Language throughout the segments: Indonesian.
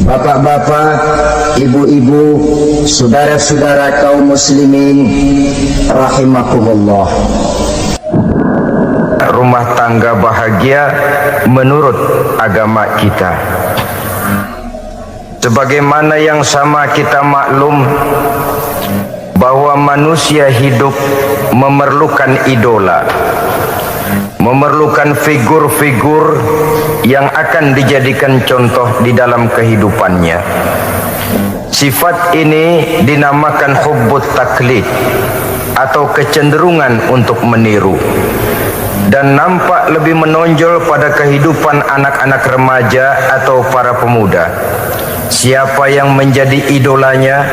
Bapak-bapak, ibu-ibu, saudara-saudara kaum muslimin rahimakumullah. Rumah tangga bahagia menurut agama kita. Sebagaimana yang sama kita maklum bahwa manusia hidup memerlukan idola, memerlukan figur-figur yang akan dijadikan contoh di dalam kehidupannya. Sifat ini dinamakan hubbut taklid atau kecenderungan untuk meniru, dan nampak lebih menonjol pada kehidupan anak-anak remaja atau para pemuda. Siapa yang menjadi idolanya,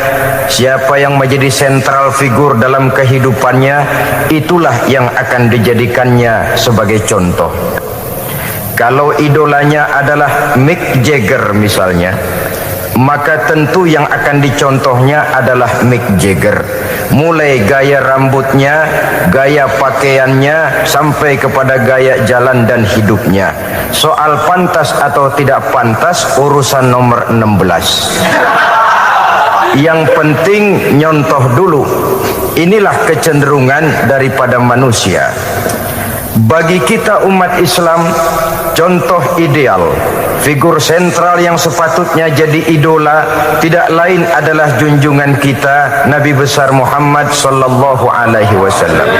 siapa yang menjadi sentral figur dalam kehidupannya, itulah yang akan dijadikannya sebagai contoh. Kalau idolanya adalah Mick Jagger misalnya, maka tentu yang akan dicontohnya adalah Mick Jagger. Mulai gaya rambutnya, gaya pakaiannya, sampai kepada gaya jalan dan hidupnya. Soal pantas atau tidak pantas urusan nomor 16. Yang penting nyontoh dulu. Inilah kecenderungan daripada manusia. Bagi kita umat Islam, contoh ideal, figur sentral yang sepatutnya jadi idola tidak lain adalah junjungan kita Nabi besar Muhammad sallallahu alaihi wasallam.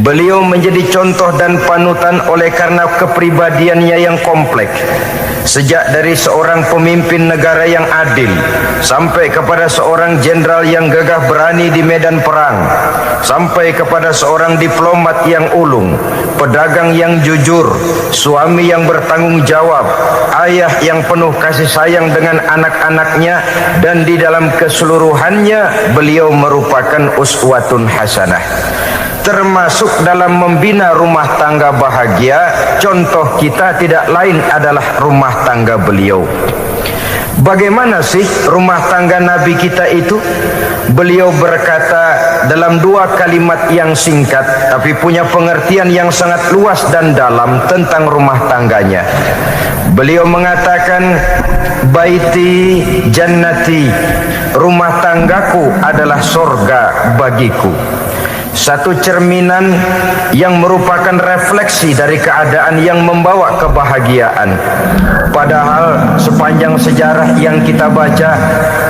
Beliau menjadi contoh dan panutan oleh karena kepribadiannya yang kompleks. Sejak dari seorang pemimpin negara yang adil sampai kepada seorang jenderal yang gagah berani di medan perang, sampai kepada seorang diplomat yang ulung, pedagang yang jujur, suami yang bertanggung jawab, ayah yang penuh kasih sayang dengan anak-anaknya, dan di dalam keseluruhannya beliau merupakan uswatun hasanah. Termasuk dalam membina rumah tangga bahagia, contoh kita tidak lain adalah rumah tangga beliau. Bagaimana sih rumah tangga Nabi kita itu? Beliau berkata dalam dua kalimat yang singkat tapi punya pengertian yang sangat luas dan dalam tentang rumah tangganya. Beliau mengatakan, baiti jannati, rumah tanggaku adalah sorga bagiku. Satu cerminan yang merupakan refleksi dari keadaan yang membawa kebahagiaan. Padahal sepanjang sejarah yang kita baca,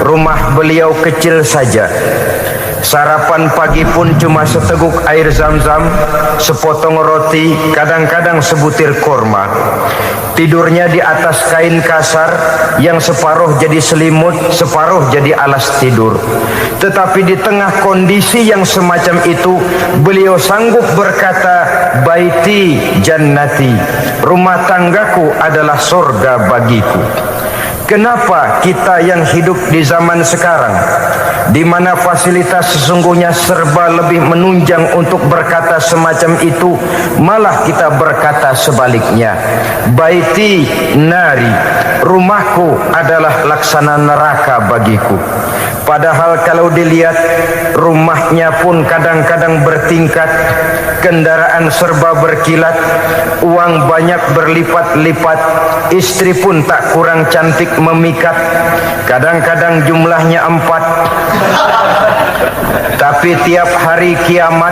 rumah beliau kecil saja. Sarapan pagi pun cuma seteguk air zam-zam, sepotong roti, kadang-kadang sebutir kurma. Tidurnya di atas kain kasar yang separuh jadi selimut, separuh jadi alas tidur. Tetapi di tengah kondisi yang semacam itu, beliau sanggup berkata, baiti jannati, rumah tanggaku adalah surga bagiku. Kenapa kita yang hidup di zaman sekarang, di mana fasilitas sesungguhnya serba lebih menunjang untuk berkata semacam itu, malah kita berkata sebaliknya, baiti nari, rumahku adalah laksana neraka bagiku. Padahal kalau dilihat, rumahnya pun kadang-kadang bertingkat, kendaraan serba berkilat, uang banyak berlipat-lipat, istri pun tak kurang cantik memikat, kadang-kadang jumlahnya 4. Tapi tiap hari kiamat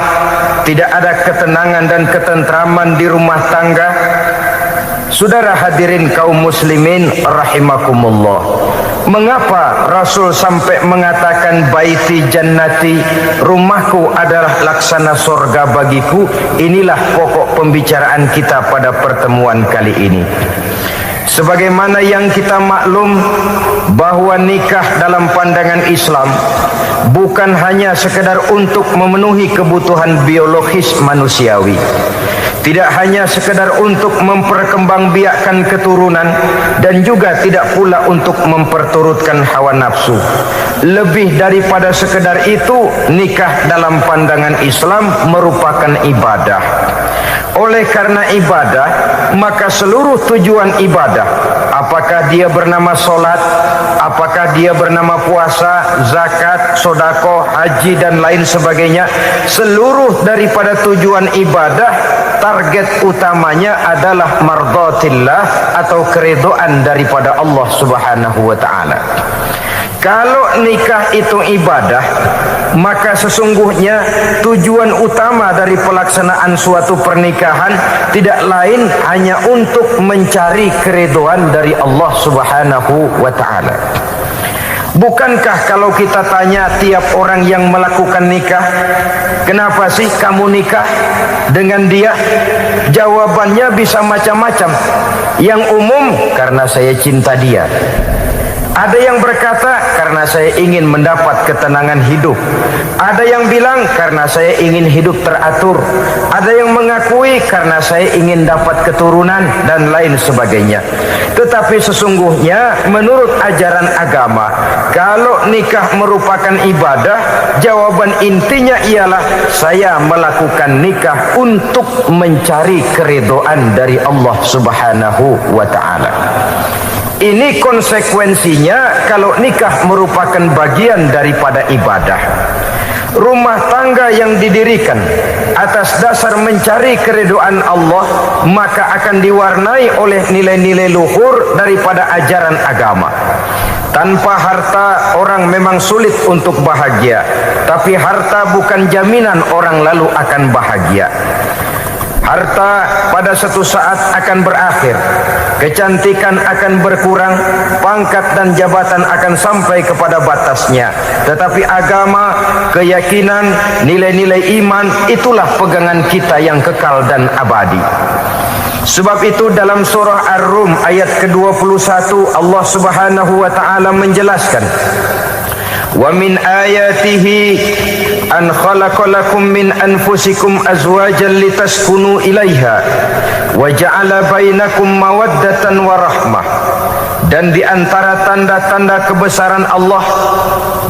tidak ada ketenangan dan ketentraman di rumah tangga. Saudara hadirin kaum muslimin rahimakumullah, mengapa Rasul sampai mengatakan baiti jannati, rumahku adalah laksana surga bagiku? Inilah pokok pembicaraan kita pada pertemuan kali ini. Sebagaimana yang kita maklum bahwa nikah dalam pandangan Islam bukan hanya sekedar untuk memenuhi kebutuhan biologis manusiawi, tidak hanya sekedar untuk memperkembangbiakkan keturunan, dan juga tidak pula untuk memperturutkan hawa nafsu. Lebih daripada sekedar itu, nikah dalam pandangan Islam merupakan ibadah. Oleh karena ibadah, maka seluruh tujuan ibadah, apakah dia bernama solat, apakah dia bernama puasa, zakat, sodako, haji dan lain sebagainya, seluruh daripada tujuan ibadah target utamanya adalah mardhatillah atau keridhaan daripada Allah Subhanahu wa taala. Kalau nikah itu ibadah, maka sesungguhnya tujuan utama dari pelaksanaan suatu pernikahan tidak lain hanya untuk mencari keridhaan dari Allah Subhanahu wa taala. Bukankah kalau kita tanya tiap orang yang melakukan nikah, kenapa sih kamu nikah dengan dia? Jawabannya bisa macam-macam. Yang umum, karena saya cinta dia. Ada yang berkata, karena saya ingin mendapat ketenangan hidup. Ada yang bilang, karena saya ingin hidup teratur. Ada yang mengakui, karena saya ingin dapat keturunan, dan lain sebagainya. Tetapi sesungguhnya, menurut ajaran agama, kalau nikah merupakan ibadah, jawaban intinya ialah, saya melakukan nikah untuk mencari keridhaan dari Allah Subhanahu wa ta'ala. Ini konsekuensinya kalau nikah merupakan bagian daripada ibadah. Rumah tangga yang didirikan atas dasar mencari keridhaan Allah, maka akan diwarnai oleh nilai-nilai luhur daripada ajaran agama. Tanpa harta orang memang sulit untuk bahagia, tapi harta bukan jaminan orang lalu akan bahagia. Harta pada suatu saat akan berakhir, kecantikan akan berkurang, pangkat dan jabatan akan sampai kepada batasnya. Tetapi agama, keyakinan, nilai-nilai iman, itulah pegangan kita yang kekal dan abadi. Sebab itu dalam surah Ar-Rum ayat ke-21 Allah Subhanahu wa taala menjelaskan, wa min ayatihi an khalaqalakum min anfusikum azwajan litaskunu ilaiha wa ja'ala bainakum mawaddatan wa rahmah. Dan di antara tanda-tanda kebesaran Allah,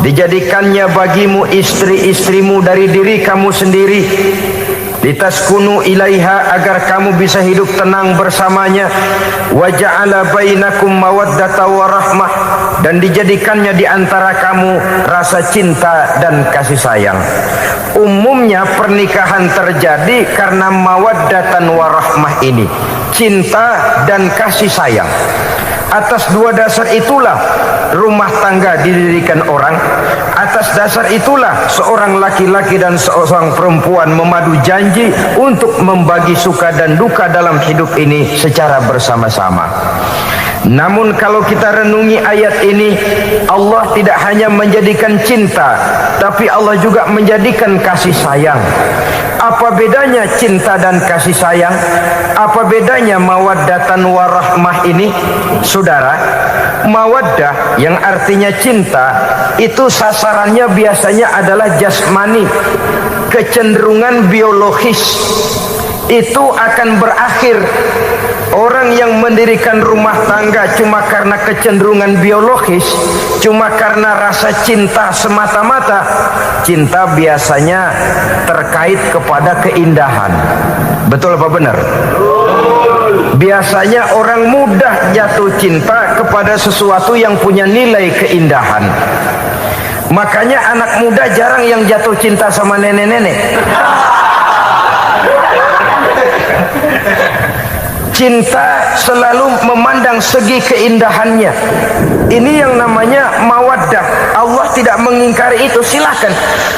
dijadikannya bagimu istri-istrimu dari diri kamu sendiri, litaskunu ilaiha, agar kamu bisa hidup tenang bersamanya, wa ja'ala bainakum mawaddatan wa rahmah, dan dijadikannya di antara kamu rasa cinta dan kasih sayang. Umumnya pernikahan terjadi karena mawaddatan warahmah ini, cinta dan kasih sayang. Atas dua dasar itulah rumah tangga didirikan orang. Atas dasar itulah seorang laki-laki dan seorang perempuan memadu janji untuk membagi suka dan duka dalam hidup ini secara bersama-sama. Namun kalau kita renungi ayat ini, Allah tidak hanya menjadikan cinta, tapi Allah juga menjadikan kasih sayang. Apa bedanya cinta dan kasih sayang? Apa bedanya mawaddatan warahmah ini? Saudara, mawaddah yang artinya cinta, itu sasarannya biasanya adalah jasmani, kecenderungan biologis. Itu akan berakhir. Orang yang mendirikan rumah tangga cuma karena kecenderungan biologis, cuma karena rasa cinta semata-mata, cinta biasanya terkait kepada keindahan. Betul apa benar? Biasanya orang mudah jatuh cinta kepada sesuatu yang punya nilai keindahan. Makanya anak muda jarang yang jatuh cinta sama nenek-nenek. Cinta selalu memandang segi keindahannya. Ini yang namanya mawaddah. Allah tidak mengingkari itu. Silakan,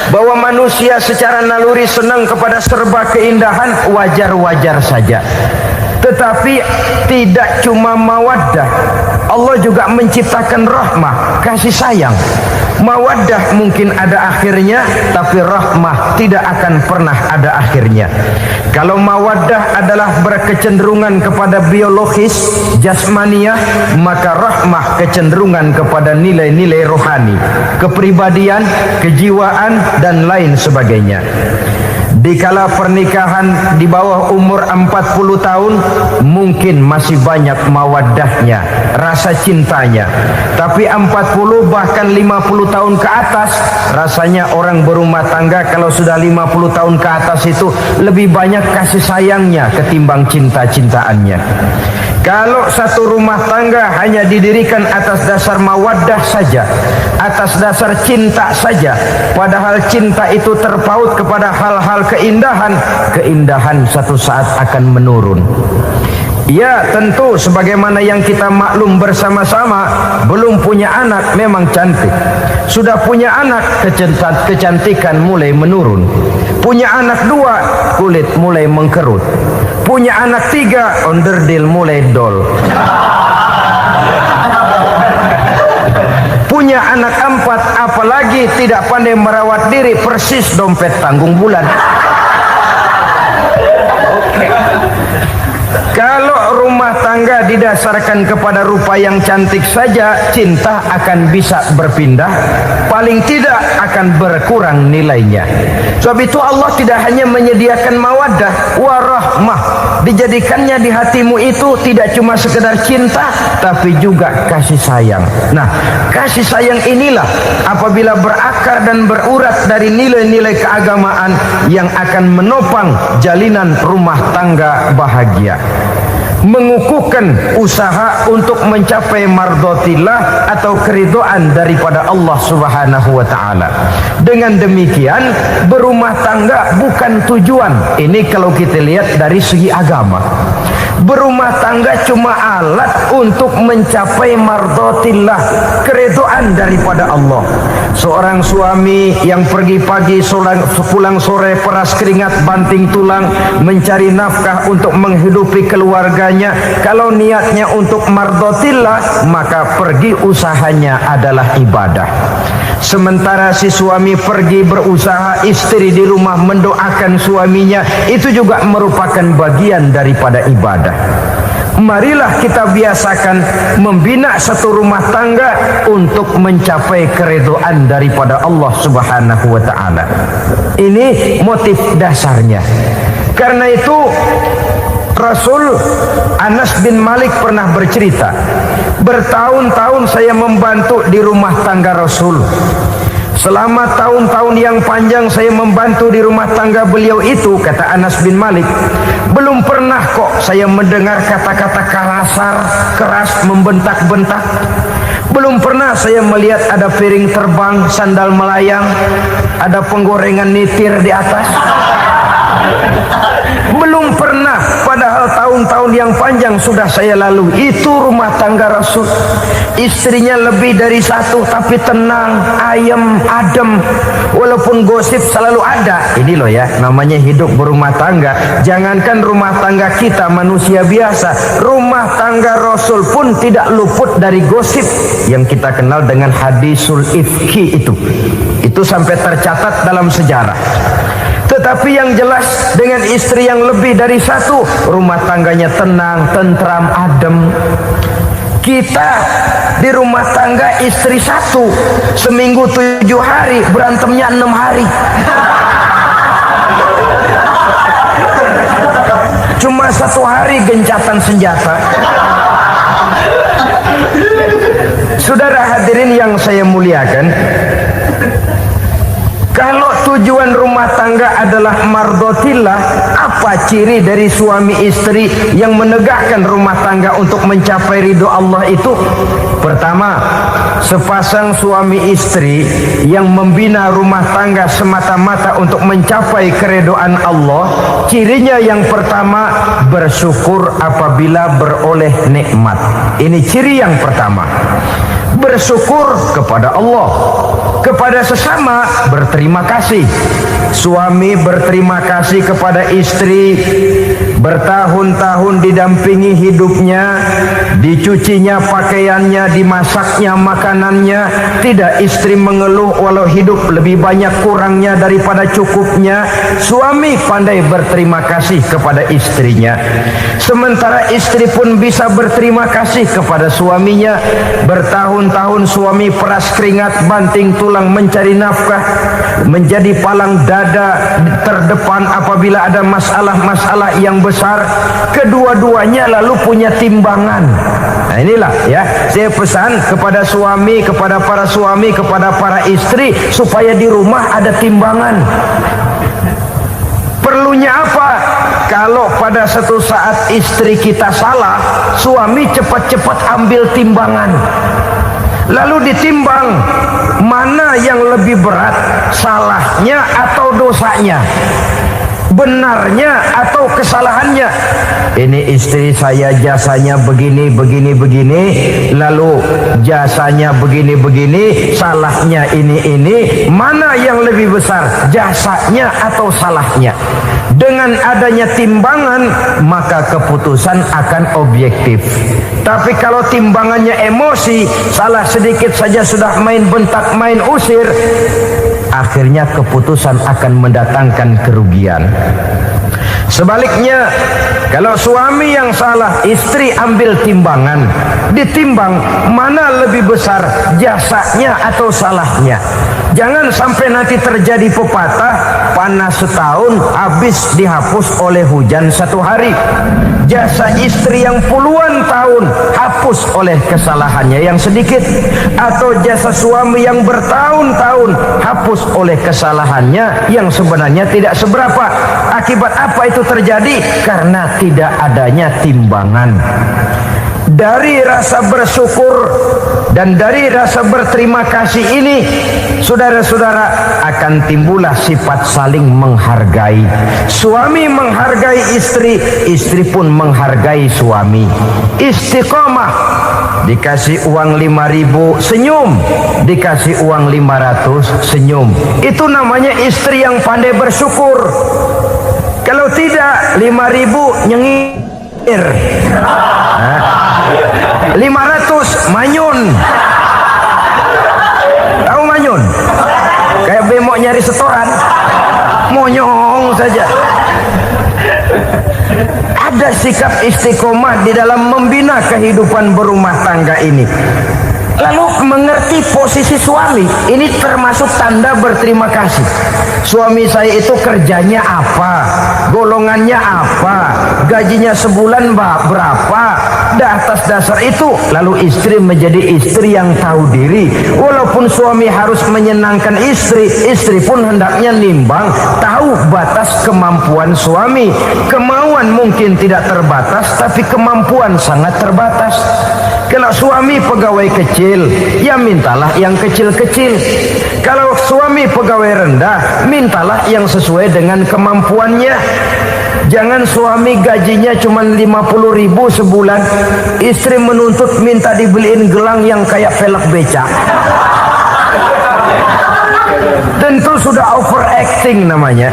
bahwa manusia secara naluri senang kepada serba keindahan, wajar-wajar saja. Tetapi tidak cuma mawaddah, Allah juga menciptakan rahmah, kasih sayang. Mawaddah mungkin ada akhirnya, tapi rahmah tidak akan pernah ada akhirnya. Kalau mawaddah adalah berkecenderungan kepada biologis, jasmaniah, maka rahmah kecenderungan kepada nilai-nilai rohani, kepribadian, kejiwaan, dan lain sebagainya. Dikala pernikahan di bawah umur 40 tahun, mungkin masih banyak mawaddahnya, rasa cintanya. Tapi 40 bahkan 50 tahun ke atas, rasanya orang berumah tangga kalau sudah 50 tahun ke atas itu lebih banyak kasih sayangnya ketimbang cinta-cintaannya. Kalau satu rumah tangga hanya didirikan atas dasar mawaddah saja, atas dasar cinta saja, padahal cinta itu terpaut kepada hal-hal keindahan, keindahan satu saat akan menurun. Ya tentu sebagaimana yang kita maklum bersama-sama, belum punya anak memang cantik. Sudah punya anak, kecantikan mulai menurun. Punya anak 2, kulit mulai mengkerut. Punya anak 3, onderdil mulai dol. Punya anak 4, apalagi tidak pandai merawat diri, persis dompet tanggung bulan. Kalau rumah tangga didasarkan kepada rupa yang cantik saja, cinta akan bisa berpindah, paling tidak akan berkurang nilainya. Sebab itu Allah tidak hanya menyediakan mawaddah warahmah, dijadikannya di hatimu itu tidak cuma sekedar cinta, tapi juga kasih sayang. Nah, kasih sayang inilah apabila berakar dan berurat dari nilai-nilai keagamaan yang akan menopang jalinan rumah tangga bahagia, mengukuhkan usaha untuk mencapai mardotillah atau keridhaan daripada Allah Subhanahu wa ta'ala. Dengan demikian berumah tangga bukan tujuan. Ini kalau kita lihat dari segi agama. Berumah tangga cuma alat untuk mencapai mardotillah, keridhaan daripada Allah. Seorang suami yang pergi pagi pulang sore peras keringat banting tulang mencari nafkah untuk menghidupi keluarganya, kalau niatnya untuk mardotillah maka pergi usahanya adalah ibadah. Sementara si suami pergi berusaha, istri di rumah mendoakan suaminya, itu juga merupakan bagian daripada ibadah. Marilah kita biasakan membina satu rumah tangga untuk mencapai keridhaan daripada Allah Subhanahu wa ta'ala. Ini motif dasarnya. Karena itu Rasul Anas bin Malik pernah bercerita, bertahun-tahun saya membantu di rumah tangga Rasul. Selama tahun-tahun yang panjang saya membantu di rumah tangga beliau itu, kata Anas bin Malik, belum pernah kok saya mendengar kata-kata kasar, keras, membentak-bentak. Belum pernah saya melihat ada piring terbang, sandal melayang, ada penggorengan nitir di atas. Belum pernah, padahal tahun-tahun yang panjang sudah saya lalui. Itu rumah tangga Rasul. Istrinya lebih dari 1, tapi tenang, ayem, adem. Walaupun gosip selalu ada. Ini loh ya, namanya hidup berumah tangga. Jangankan rumah tangga kita manusia biasa, rumah tangga Rasul pun tidak luput dari gosip yang kita kenal dengan hadisul ifki itu. Itu sampai tercatat dalam sejarah. Tetapi yang jelas dengan istri yang lebih dari 1, rumah tangganya tenang, tentram, adem. Kita di rumah tangga istri 1, seminggu 7 hari, berantemnya 6 hari. Cuma 1 hari gencatan senjata. Saudara hadirin yang saya muliakan, kalau tujuan rumah tangga adalah mardotillah, apa ciri dari suami istri yang menegakkan rumah tangga untuk mencapai ridho Allah itu? Pertama, sepasang suami istri yang membina rumah tangga semata-mata untuk mencapai keridhaan Allah, cirinya yang pertama, bersyukur apabila beroleh nikmat. Ini ciri yang pertama. Bersyukur kepada Allah, kepada sesama berterima kasih. Suami berterima kasih kepada istri, bertahun-tahun didampingi hidupnya, dicucinya pakaiannya, dimasaknya makanannya. Tidak istri mengeluh walau hidup lebih banyak kurangnya daripada cukupnya. Suami pandai berterima kasih kepada istrinya. Sementara istri pun bisa berterima kasih kepada suaminya. Bertahun-tahun suami peras keringat, banting tulang mencari nafkah, menjadi palang dada terdepan apabila ada masalah-masalah yang besar. Kedua-duanya lalu punya timbangan. Nah inilah ya, saya pesan kepada suami, kepada para suami, kepada para istri, supaya di rumah ada timbangan. Perlunya apa? Kalau pada satu saat istri kita salah, suami cepat-cepat ambil timbangan, lalu ditimbang mana yang lebih berat, salahnya atau dosanya, benarnya atau kesalahannya. Ini istri saya jasanya begini, lalu jasanya begini, salahnya ini, mana yang lebih besar, jasanya atau salahnya? Dengan adanya timbangan, maka keputusan akan objektif. Tapi kalau timbangannya emosi, salah sedikit saja sudah main bentak, main usir, akhirnya keputusan akan mendatangkan kerugian. Sebaliknya, kalau suami yang salah, istri ambil timbangan, ditimbang mana lebih besar, jasanya atau salahnya. Jangan sampai nanti terjadi pepatah, panas setahun habis dihapus oleh hujan satu hari. Jasa istri yang puluhan tahun hapus oleh kesalahannya yang sedikit, atau jasa suami yang bertahun-tahun hapus oleh kesalahannya yang sebenarnya tidak seberapa. Akibat apa itu terjadi? Karena tidak adanya timbangan. Dari rasa bersyukur dan dari rasa berterima kasih ini, saudara-saudara, akan timbullah sifat saling menghargai. Suami menghargai istri, istri pun menghargai suami. Istiqomah, dikasih uang 5.000 senyum, dikasih uang 500 senyum. Itu namanya istri yang pandai bersyukur. Kalau tidak, 5.000 nyengir, 500 manyun. Tahu manyun? Kayak bemok nyari setoran, monyong saja. Ada sikap istiqomah di dalam membina kehidupan berumah tangga ini. Lalu mengerti posisi suami, ini termasuk tanda berterima kasih. Suami saya itu kerjanya apa, golongannya apa, gajinya sebulan berapa. Atas dasar itu, lalu istri menjadi istri yang tahu diri. Walaupun suami harus menyenangkan istri, istri pun hendaknya nimbang, tahu batas kemampuan suami. Kemauan mungkin tidak terbatas, tapi kemampuan sangat terbatas. Kalau suami pegawai kecil, ya mintalah yang kecil-kecil. Kalau suami pegawai rendah, mintalah yang sesuai dengan kemampuannya. Jangan suami gajinya cuma 50.000 sebulan, istri menuntut minta dibeliin gelang yang kayak velg beca. Tentu sudah overacting namanya.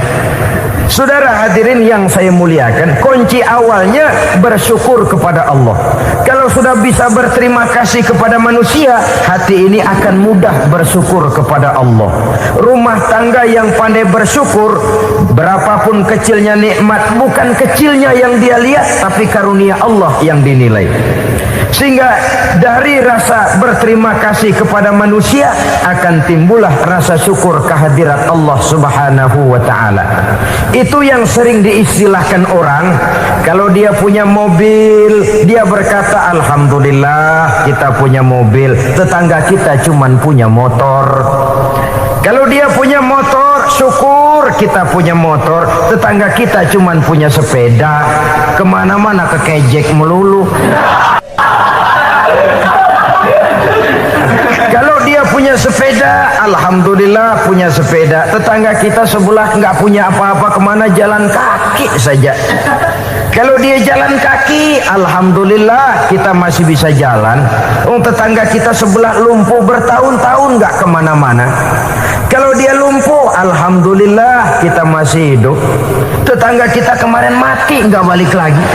Saudara hadirin yang saya muliakan, kunci awalnya bersyukur kepada Allah. Kalau sudah bisa berterima kasih kepada manusia, hati ini akan mudah bersyukur kepada Allah. Rumah tangga yang pandai bersyukur, berapapun kecilnya nikmat, bukan kecilnya yang dia lihat, tapi karunia Allah yang dinilai. Sehingga dari rasa berterima kasih kepada manusia akan timbullah rasa syukur kehadirat Allah Subhanahu wa taala. Itu yang sering diistilahkan orang, kalau dia punya mobil, dia berkata alhamdulillah kita punya mobil, tetangga kita cuman punya motor. Kalau dia punya motor, syukur kita punya motor, tetangga kita cuman punya sepeda, kemana-mana kekejek melulu. Kalau dia punya sepeda, alhamdulillah punya sepeda, tetangga kita sebelah nggak punya apa-apa, kemana jalan kaki saja. Kalau dia jalan kaki, alhamdulillah kita masih bisa jalan. Tetangga kita sebelah lumpuh bertahun-tahun nggak kemana-mana. Kalau dia lumpuh, alhamdulillah kita masih hidup. Tetangga kita kemarin mati nggak balik lagi.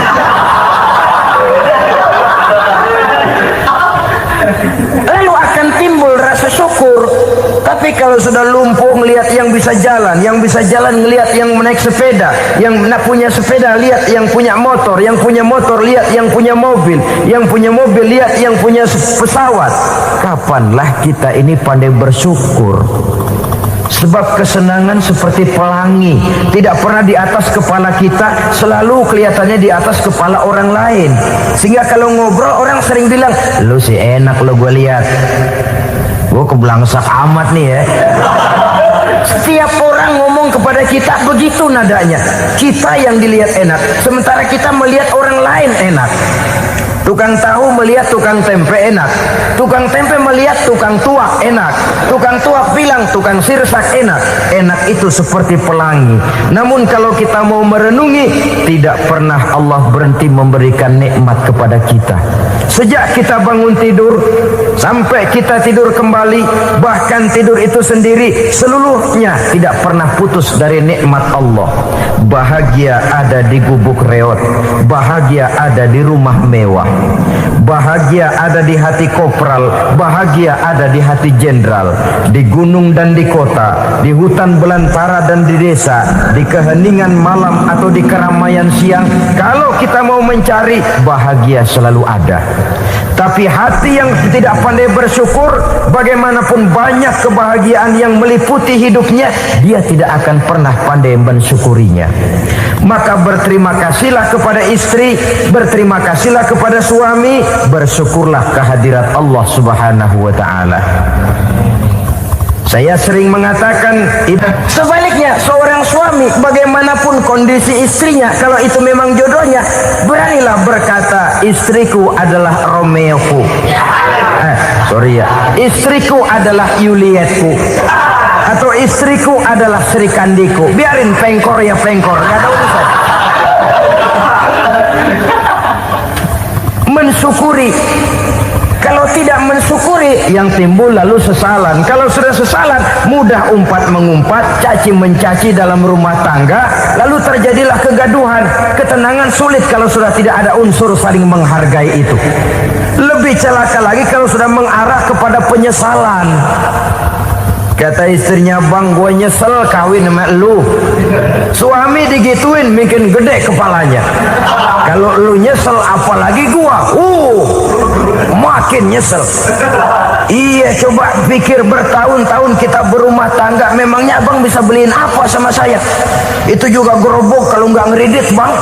Lalu akan timbul rasa syukur. Tapi kalau sudah lumpuh ngelihat yang bisa jalan ngelihat yang naik sepeda, yang punya sepeda lihat yang punya motor, yang punya motor lihat yang punya mobil, yang punya mobil lihat yang punya pesawat. Kapanlah kita ini pandai bersyukur? Sebab kesenangan seperti pelangi, tidak pernah di atas kepala kita, selalu kelihatannya di atas kepala orang lain. Sehingga kalau ngobrol orang sering bilang, lu sih enak lo gue lihat, gue keblangsak amat nih ya. Setiap orang ngomong kepada kita begitu nadanya. Kita yang dilihat enak, sementara kita melihat orang lain enak. Tukang tahu melihat tukang tempe enak, tukang tempe melihat tukang tuak enak, tukang tuak bilang tukang sirsak enak. Enak itu seperti pelangi. Namun kalau kita mau merenungi, tidak pernah Allah berhenti memberikan nikmat kepada kita. Sejak kita bangun tidur sampai kita tidur kembali, bahkan tidur itu sendiri, seluruhnya tidak pernah putus dari nikmat Allah. Bahagia ada di gubuk reot, bahagia ada di rumah mewah, bahagia ada di hati kopral, bahagia ada di hati jenderal, di gunung dan di kota, di hutan belantara dan di desa, di keheningan malam atau di keramaian siang. Kalau kita mau mencari, bahagia selalu ada. Tapi hati yang tidak pandai bersyukur, bagaimanapun banyak kebahagiaan yang meliputi hidupnya, dia tidak akan pernah pandai mensyukurinya. Maka berterima kasihlah kepada istri, berterima kasihlah kepada suami, bersyukurlah kehadirat Allah Subhanahu wa taala. Saya sering mengatakan, sebaliknya seorang suami bagaimanapun kondisi istrinya, kalau itu memang jodohnya, beranilah berkata, istriku adalah Romeoku, istriku adalah Julietku, atau istriku adalah Sri Kandiku. Biarin pengkor ya pengkor, nggak ada urusan. Mensyukuri. Kalau tidak mensyukuri, yang timbul lalu sesalan. Kalau sudah sesalan, mudah umpat mengumpat, caci mencaci dalam rumah tangga, lalu terjadilah kegaduhan. Ketenangan sulit kalau sudah tidak ada unsur saling menghargai itu. Lebih celaka lagi kalau sudah mengarah kepada penyesalan. Kata istrinya, bang, gue nyesel kawin sama lu. Suami digituin bikin gede kepalanya. Kalau lu nyesel apalagi gua, makin nyesel. Iya, coba pikir bertahun-tahun kita berumah tangga, memangnya abang bisa beliin apa sama saya? Itu juga gerobok kalau nggak ngeredit, bang.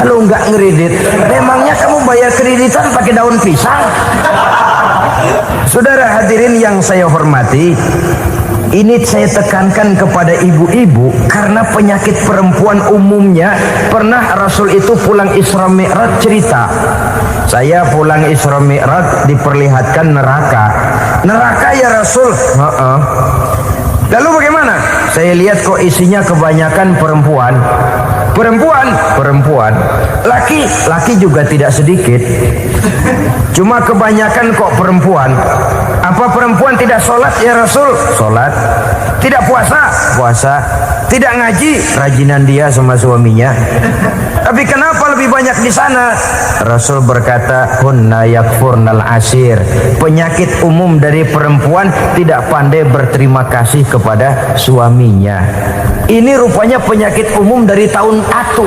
Kalau nggak ngeredit, memangnya kamu bayar kreditan pakai daun pisang? Saudara hadirin yang saya hormati, ini saya tekankan kepada ibu-ibu karena penyakit perempuan umumnya. Pernah Rasul itu pulang Isra Mi'raj cerita, saya pulang Isra Mi'raj diperlihatkan neraka. Neraka ya Rasul? Lalu bagaimana? Saya lihat kok isinya kebanyakan perempuan. Perempuan. Laki juga tidak sedikit. Cuma kebanyakan kok perempuan. Apa perempuan tidak sholat ya Rasul? Sholat. Tidak puasa? Puasa. Tidak ngaji? Rajinan dia sama suaminya. Tapi kenapa lebih banyak di sana? Rasul berkata, hunna yakfurnal ashir. Penyakit umum dari perempuan tidak pandai berterima kasih kepada suaminya. Ini rupanya penyakit umum dari tahun atu.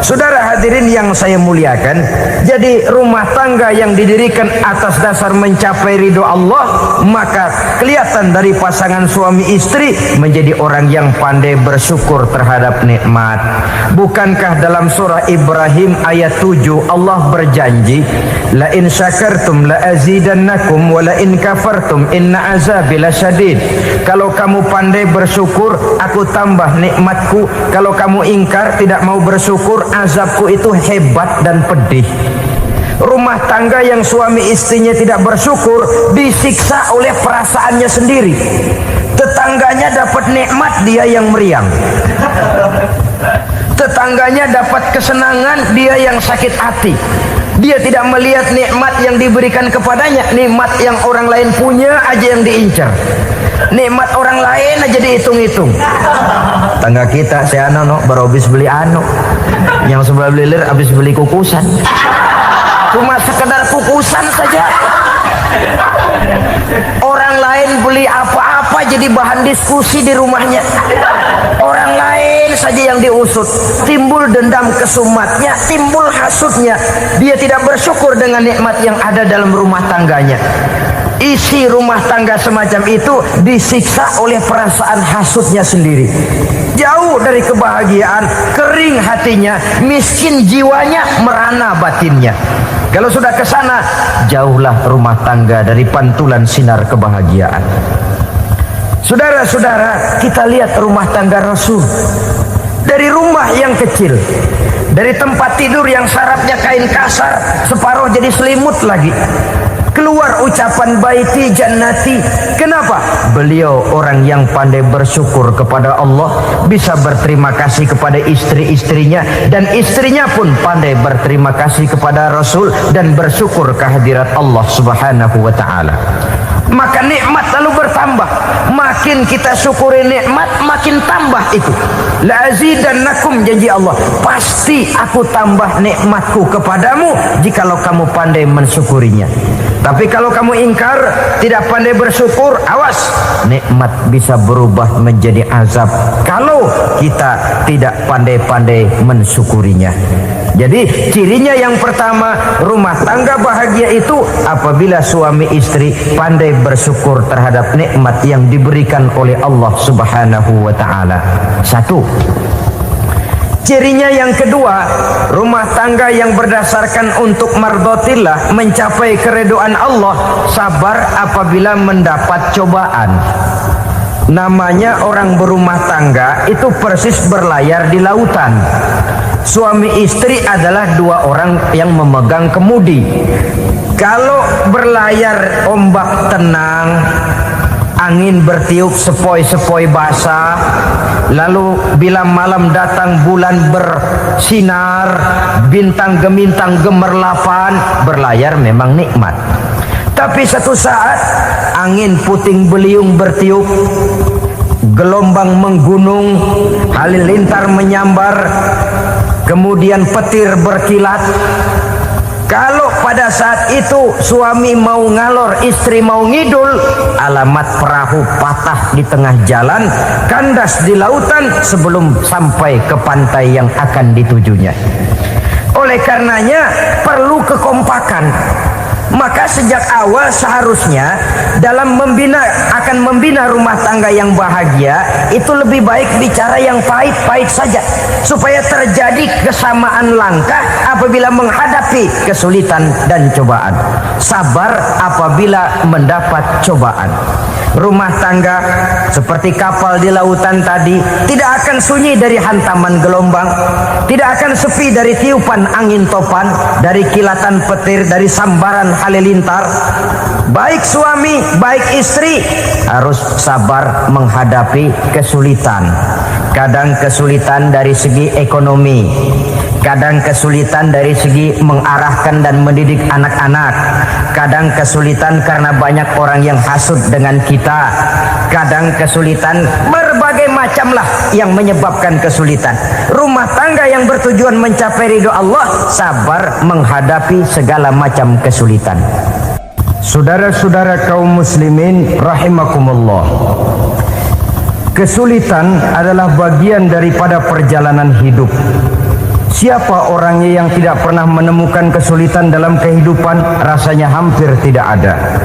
Saudara hadirin yang saya muliakan, jadi rumah tangga yang didirikan atas dasar mencapai ridho Allah, maka kelihatan dari pasangan suami istri menjadi orang yang pandai bersyukur terhadap nikmat. Bukankah dalam surah Ibrahim ayat 7 Allah berjanji, la in syakartum la azidannakum wa la in kafartum inna azabi lasyadid. Kalau kamu pandai bersyukur, aku tambah nikmatku. Kalau kamu ingkar, tidak mau bersyukur, azabku itu hebat dan pedih. Rumah tangga yang suami istrinya tidak bersyukur disiksa oleh perasaannya sendiri. Tetangganya dapat nikmat, dia yang meriang. Tetangganya dapat kesenangan, dia yang sakit hati. Dia tidak melihat nikmat yang diberikan kepadanya. Nikmat yang orang lain punya aja yang diincar. Nikmat orang lain aja dihitung-hitung. Tangga kita, saya baru habis beli yang sebelah belilir habis beli kukusan. Cuma sekedar kukusan saja. Orang lain beli apa-apa jadi bahan diskusi di rumahnya. Orang lain saja yang diusut. Timbul dendam kesumatnya, timbul hasutnya. Dia tidak bersyukur dengan nikmat yang ada dalam rumah tangganya. Isi rumah tangga semacam itu disiksa oleh perasaan hasutnya sendiri. Jauh dari kebahagiaan, kering hatinya, miskin jiwanya, merana batinnya. Kalau sudah ke sana, jauhlah rumah tangga dari pantulan sinar kebahagiaan. Saudara-saudara, kita lihat rumah tangga Rasul. Dari rumah yang kecil, Dari tempat tidur yang sarapnya kain kasar, separuh jadi selimut lagi. Keluar ucapan baiti jannati. Kenapa? Beliau orang yang pandai bersyukur kepada Allah, bisa berterima kasih kepada istri-istrinya, dan istrinya pun pandai berterima kasih kepada Rasul dan bersyukur kehadirat Allah Subhanahu wa taala. Maka nikmat lalu bertambah. Makin kita syukuri nikmat, makin tambah itu. La azidannakum, janji Allah, pasti aku tambah nikmatku kepadamu jikalau kamu pandai mensyukurinya. Tapi kalau kamu ingkar, tidak pandai bersyukur, awas, nikmat bisa berubah menjadi azab kalau kita tidak pandai-pandai mensyukurinya. Jadi cirinya yang pertama, rumah tangga bahagia itu apabila suami istri pandai bersyukur terhadap nikmat yang diberikan oleh Allah Subhanahu wa taala. Satu. Cirinya yang kedua, rumah tangga yang berdasarkan untuk mardhatillah, mencapai keridhaan Allah, sabar apabila mendapat cobaan. Namanya orang berumah tangga itu persis berlayar di lautan. Suami istri adalah dua orang yang memegang kemudi. Kalau berlayar ombak tenang, angin bertiup sepoi-sepoi basah, lalu bila malam datang bulan bersinar, bintang gemintang gemerlapan, berlayar memang nikmat. Tapi satu saat angin puting beliung bertiup, gelombang menggunung, halilintar menyambar, kemudian petir berkilat. Kalau pada saat itu suami mau ngalor, istri mau ngidul, alamat perahu patah di tengah jalan, kandas di lautan sebelum sampai ke pantai yang akan ditujunya. Oleh karenanya perlu kekompakan. Maka sejak awal seharusnya dalam akan membina rumah tangga yang bahagia itu lebih baik bicara yang pahit-pahit saja, supaya terjadi kesamaan langkah apabila menghadapi kesulitan dan cobaan. Sabar apabila mendapat cobaan. Rumah tangga seperti kapal di lautan tadi tidak akan sunyi dari hantaman gelombang, tidak akan sepi dari tiupan angin topan, dari kilatan petir, dari sambaran halilintar. Baik suami, baik istri harus sabar menghadapi kesulitan. Kadang kesulitan dari segi ekonomi, kadang kesulitan dari segi mengarahkan dan mendidik anak-anak, kadang kesulitan karena banyak orang yang hasut dengan kita, kadang kesulitan berbagai macam lah yang menyebabkan kesulitan. Rumah tangga yang bertujuan mencapai ridho Allah sabar menghadapi segala macam kesulitan. Saudara-saudara kaum muslimin rahimakumullah, kesulitan adalah bagian daripada perjalanan hidup. Siapa orangnya yang tidak pernah menemukan kesulitan dalam kehidupan? Rasanya hampir tidak ada.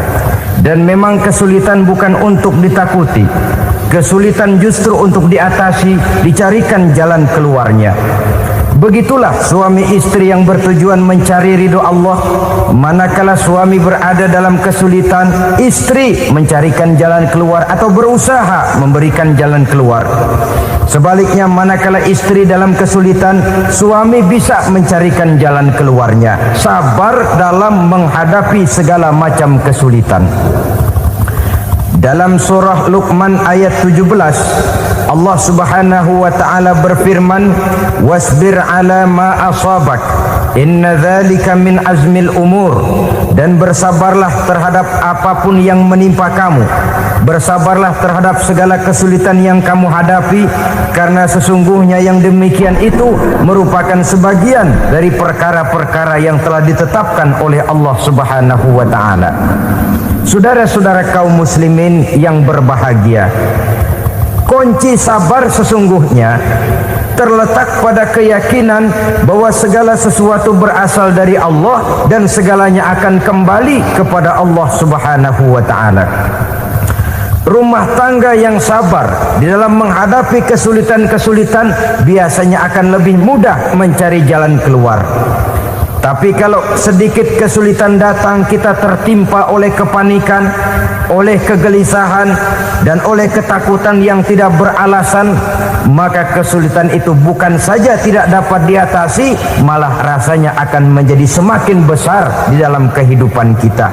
Dan memang kesulitan bukan untuk ditakuti. Kesulitan justru untuk diatasi, dicarikan jalan keluarnya. Begitulah suami istri yang bertujuan mencari ridho Allah. Manakala suami berada dalam kesulitan, istri mencarikan jalan keluar atau berusaha memberikan jalan keluar. Sebaliknya, manakala istri dalam kesulitan, suami bisa mencarikan jalan keluarnya. Sabar dalam menghadapi segala macam kesulitan. Dalam surah Luqman ayat 17, Allah Subhanahu wa taala berfirman, "Wasbir 'ala ma asabak, inna dzalika min azmil umur." Dan bersabarlah terhadap apapun yang menimpa kamu. Bersabarlah terhadap segala kesulitan yang kamu hadapi, karena sesungguhnya yang demikian itu merupakan sebagian dari perkara-perkara yang telah ditetapkan oleh Allah Subhanahu wa taala. Saudara-saudara kaum muslimin yang berbahagia, kunci sabar sesungguhnya terletak pada keyakinan bahwa segala sesuatu berasal dari Allah dan segalanya akan kembali kepada Allah Subhanahu wa taala. Rumah tangga yang sabar di dalam menghadapi kesulitan-kesulitan biasanya akan lebih mudah mencari jalan keluar. Tapi kalau sedikit kesulitan datang, kita tertimpa oleh kepanikan, oleh kegelisahan, dan oleh ketakutan yang tidak beralasan, maka kesulitan itu bukan saja tidak dapat diatasi, malah rasanya akan menjadi semakin besar di dalam kehidupan kita.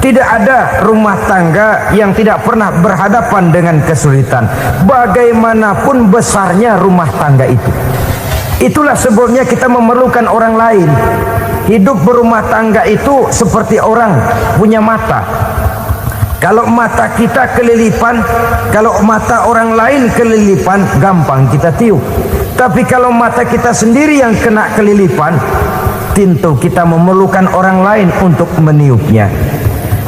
Tidak ada rumah tangga yang tidak pernah berhadapan dengan kesulitan, bagaimanapun besarnya rumah tangga itu. Itulah sebabnya kita memerlukan orang lain. Hidup berumah tangga itu seperti orang punya mata. Kalau mata kita kelilipan, kalau mata orang lain kelilipan, gampang kita tiup. Tapi kalau mata kita sendiri yang kena kelilipan, tentu kita memerlukan orang lain untuk meniupnya.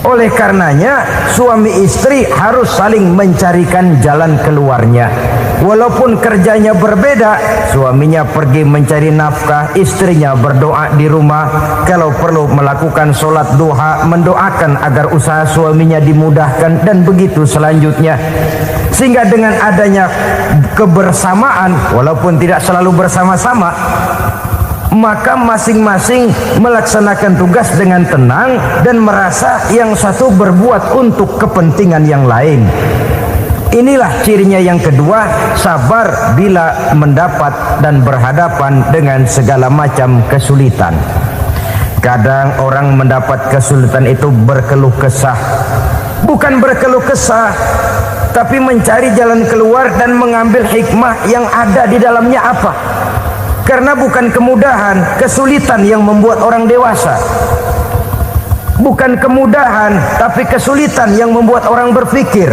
Oleh karenanya, suami istri harus saling mencarikan jalan keluarnya. Walaupun kerjanya berbeda, suaminya pergi mencari nafkah, istrinya berdoa di rumah. Kalau perlu melakukan sholat duha, mendoakan agar usaha suaminya dimudahkan, dan begitu selanjutnya. Sehingga dengan adanya kebersamaan, walaupun tidak selalu bersama-sama, maka masing-masing melaksanakan tugas dengan tenang dan merasa yang satu berbuat untuk kepentingan yang lain. Inilah cirinya yang kedua, sabar bila mendapat dan berhadapan dengan segala macam kesulitan. Kadang orang mendapat kesulitan itu berkeluh kesah. Bukan berkeluh kesah, tapi mencari jalan keluar dan mengambil hikmah yang ada di dalamnya apa. Karena bukan kemudahan, kesulitan yang membuat orang dewasa. Bukan kemudahan, tapi kesulitan yang membuat orang berpikir,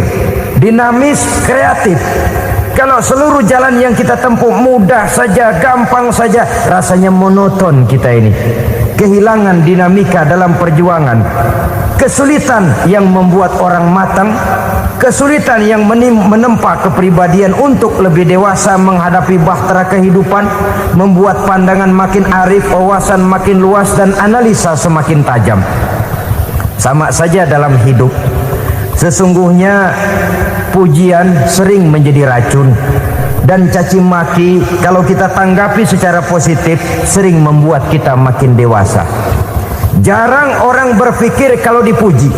dinamis, kreatif. Kalau seluruh jalan yang kita tempuh mudah saja, gampang saja, rasanya monoton kita ini. Kehilangan dinamika dalam perjuangan. Kesulitan yang membuat orang matang, kesulitan yang menempa kepribadian untuk lebih dewasa menghadapi bahtera kehidupan, membuat pandangan makin arif, wawasan makin luas, dan analisa semakin tajam. Sama saja dalam hidup. Sesungguhnya pujian sering menjadi racun, dan caci maki kalau kita tanggapi secara positif sering membuat kita makin dewasa. Jarang orang berpikir kalau dipuji,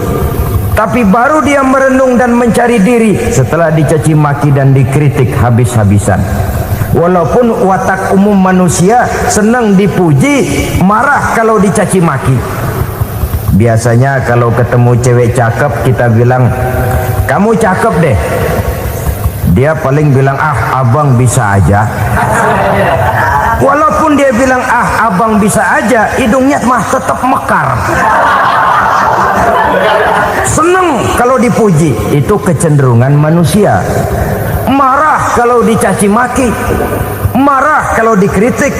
tapi baru dia merenung dan mencari diri setelah dicaci maki dan dikritik habis-habisan. Walaupun watak umum manusia senang dipuji, marah kalau dicaci maki. Biasanya kalau ketemu cewek cakep kita bilang, kamu cakep deh. Dia paling bilang, ah abang bisa aja. Walaupun dia bilang, ah abang bisa aja, hidungnya mah tetap mekar. Seneng kalau dipuji, itu kecenderungan manusia. Marah kalau dicaci maki, marah kalau dikritik.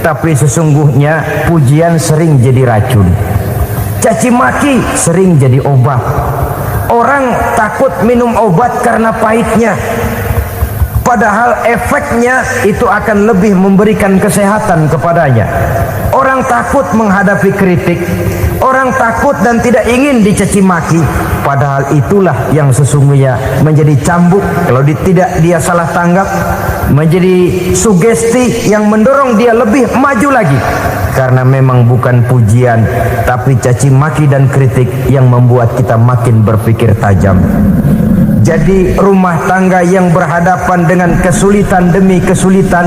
Tapi sesungguhnya pujian sering jadi racun, caci maki sering jadi obat. Orang takut minum obat karena pahitnya, padahal efeknya itu akan lebih memberikan kesehatan kepadanya. Orang takut menghadapi kritik, orang takut dan tidak ingin dicaci maki, padahal itulah yang sesungguhnya menjadi cambuk kalau tidak dia salah tanggap, menjadi sugesti yang mendorong dia lebih maju lagi. Karena memang bukan pujian, tapi caci maki dan kritik yang membuat kita makin berpikir tajam. Jadi rumah tangga yang berhadapan dengan kesulitan demi kesulitan,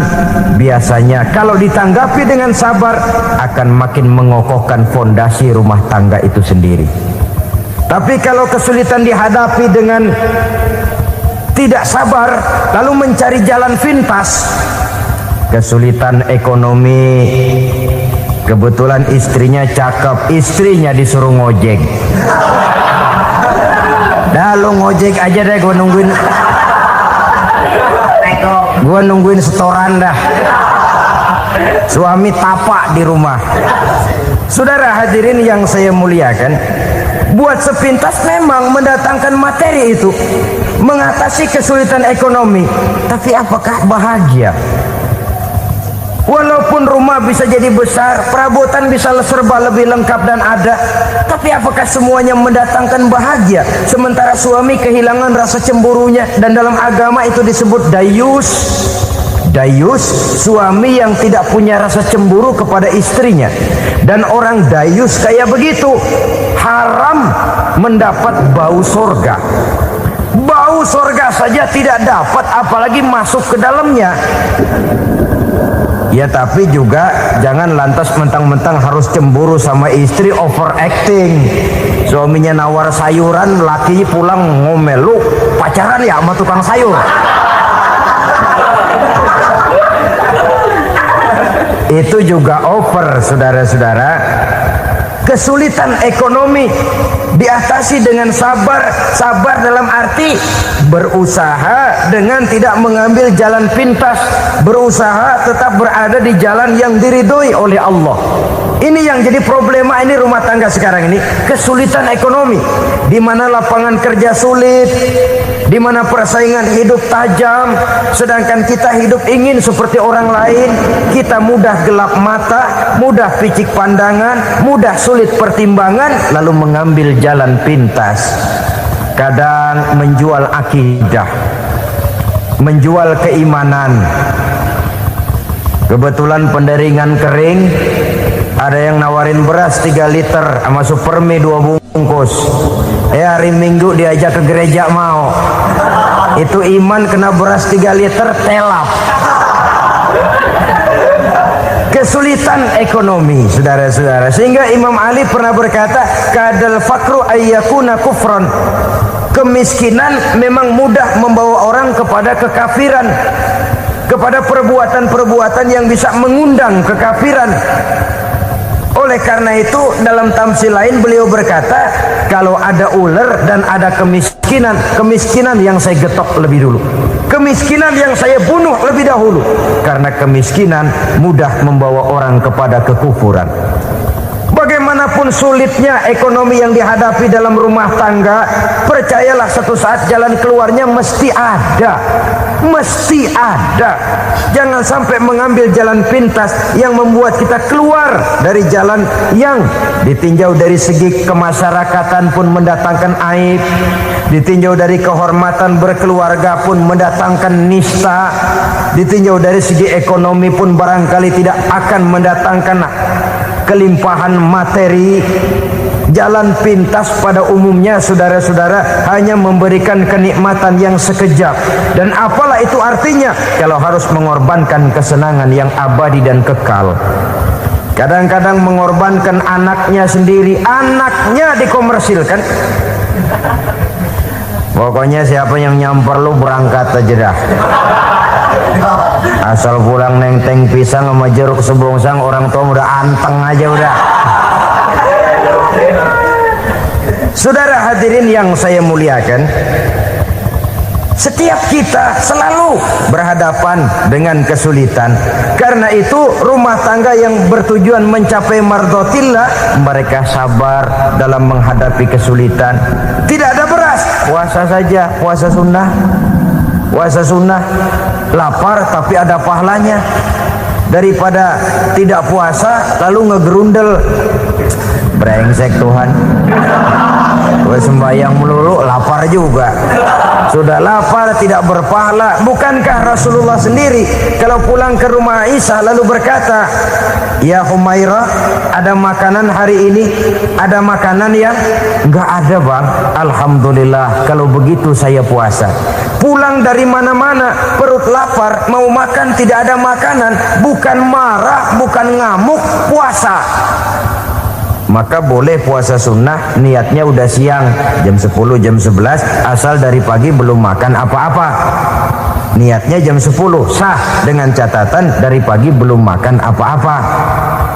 biasanya kalau ditanggapi dengan sabar akan makin mengokohkan fondasi rumah tangga itu sendiri. Tapi kalau kesulitan dihadapi dengan tidak sabar, lalu mencari jalan pintas, kesulitan ekonomi, kebetulan istrinya cakep, istrinya disuruh ngojek. Dah lo ngojek aja deh, gue nungguin setoran dah. Suami tapak di rumah. Saudara hadirin yang saya muliakan, buat sepintas memang mendatangkan materi itu, mengatasi kesulitan ekonomi. Tapi apakah bahagia? Walaupun rumah bisa jadi besar, perabotan bisa serba lebih lengkap dan ada, tapi apakah semuanya mendatangkan bahagia? Sementara suami kehilangan rasa cemburunya, dan dalam agama itu disebut dayus. Dayus, suami yang tidak punya rasa cemburu kepada istrinya. Dan orang dayus kayak begitu haram mendapat bau sorga. Bau sorga saja tidak dapat, apalagi masuk ke dalamnya. Ya tapi juga jangan lantas mentang-mentang harus cemburu sama istri, overacting. Suaminya nawar sayuran, lakinya pulang ngomel, lu pacaran ya sama tukang sayur. Itu juga over, saudara-saudara. Kesulitan ekonomi diatasi dengan sabar. Sabar dalam arti berusaha dengan tidak mengambil jalan pintas, berusaha tetap berada di jalan yang diridhoi oleh Allah. Ini yang jadi problema ini rumah tangga sekarang ini, kesulitan ekonomi, di mana lapangan kerja sulit, di mana persaingan hidup tajam, sedangkan kita hidup ingin seperti orang lain. Kita mudah gelap mata, mudah picik pandangan, mudah sulit pertimbangan, lalu mengambil jalan pintas. Kadang menjual akidah, menjual keimanan. Kebetulan penderingan kering, ada yang nawarin beras 3 liter sama Supermi 2 bungkus. Hari Minggu diajak ke gereja mau. Itu iman kena beras 3 liter telap. Kesulitan ekonomi, saudara-saudara. Sehingga Imam Ali pernah berkata, kadal fakru ayyakuna kufran. Kemiskinan memang mudah membawa orang kepada kekafiran, kepada perbuatan-perbuatan yang bisa mengundang kekafiran. Oleh karena itu dalam tamsil lain beliau berkata, kalau ada ular dan ada kemiskinan, kemiskinan yang saya getok lebih dulu, kemiskinan yang saya bunuh lebih dahulu. Karena kemiskinan mudah membawa orang kepada kekufuran. Bagaimanapun sulitnya ekonomi yang dihadapi dalam rumah tangga, percayalah satu saat jalan keluarnya mesti ada. Mesti ada. Jangan sampai mengambil jalan pintas yang membuat kita keluar dari jalan yang ditinjau dari segi kemasyarakatan pun mendatangkan aib, ditinjau dari kehormatan berkeluarga pun mendatangkan nista, ditinjau dari segi ekonomi pun barangkali tidak akan mendatangkan kelimpahan materi. Jalan pintas pada umumnya, saudara-saudara, hanya memberikan kenikmatan yang sekejap. Dan apalah itu artinya kalau harus mengorbankan kesenangan yang abadi dan kekal. Kadang-kadang mengorbankan anaknya sendiri, anaknya dikomersilkan. Pokoknya siapa yang nyamper lu berangkat aja dah. Asal pulang nenteng pisang sama jeruk sebongsang, orang tua udah anteng aja udah. Saudara hadirin yang saya muliakan, setiap kita selalu berhadapan dengan kesulitan. Karena itu rumah tangga yang bertujuan mencapai mardhatillah, mereka sabar dalam menghadapi kesulitan. Tidak ada beras, puasa saja, puasa sunnah. Puasa sunnah, lapar tapi ada pahalanya, daripada tidak puasa lalu ngegerundel. Brengsek Tuhan, gue sembahyang melulu lapar juga. Sudah lapar tidak berpahala. Bukankah Rasulullah sendiri kalau pulang ke rumah Aisyah lalu berkata, ya Humairah, ada makanan hari ini? Ada makanan yang enggak ada bang. Alhamdulillah, kalau begitu saya puasa. Pulang dari mana-mana perut lapar, mau makan tidak ada makanan, bukan marah, bukan ngamuk, puasa. Maka boleh puasa sunnah, niatnya udah siang, jam 10, jam 11, asal dari pagi belum makan apa-apa. Niatnya jam 10, sah dengan catatan dari pagi belum makan apa-apa.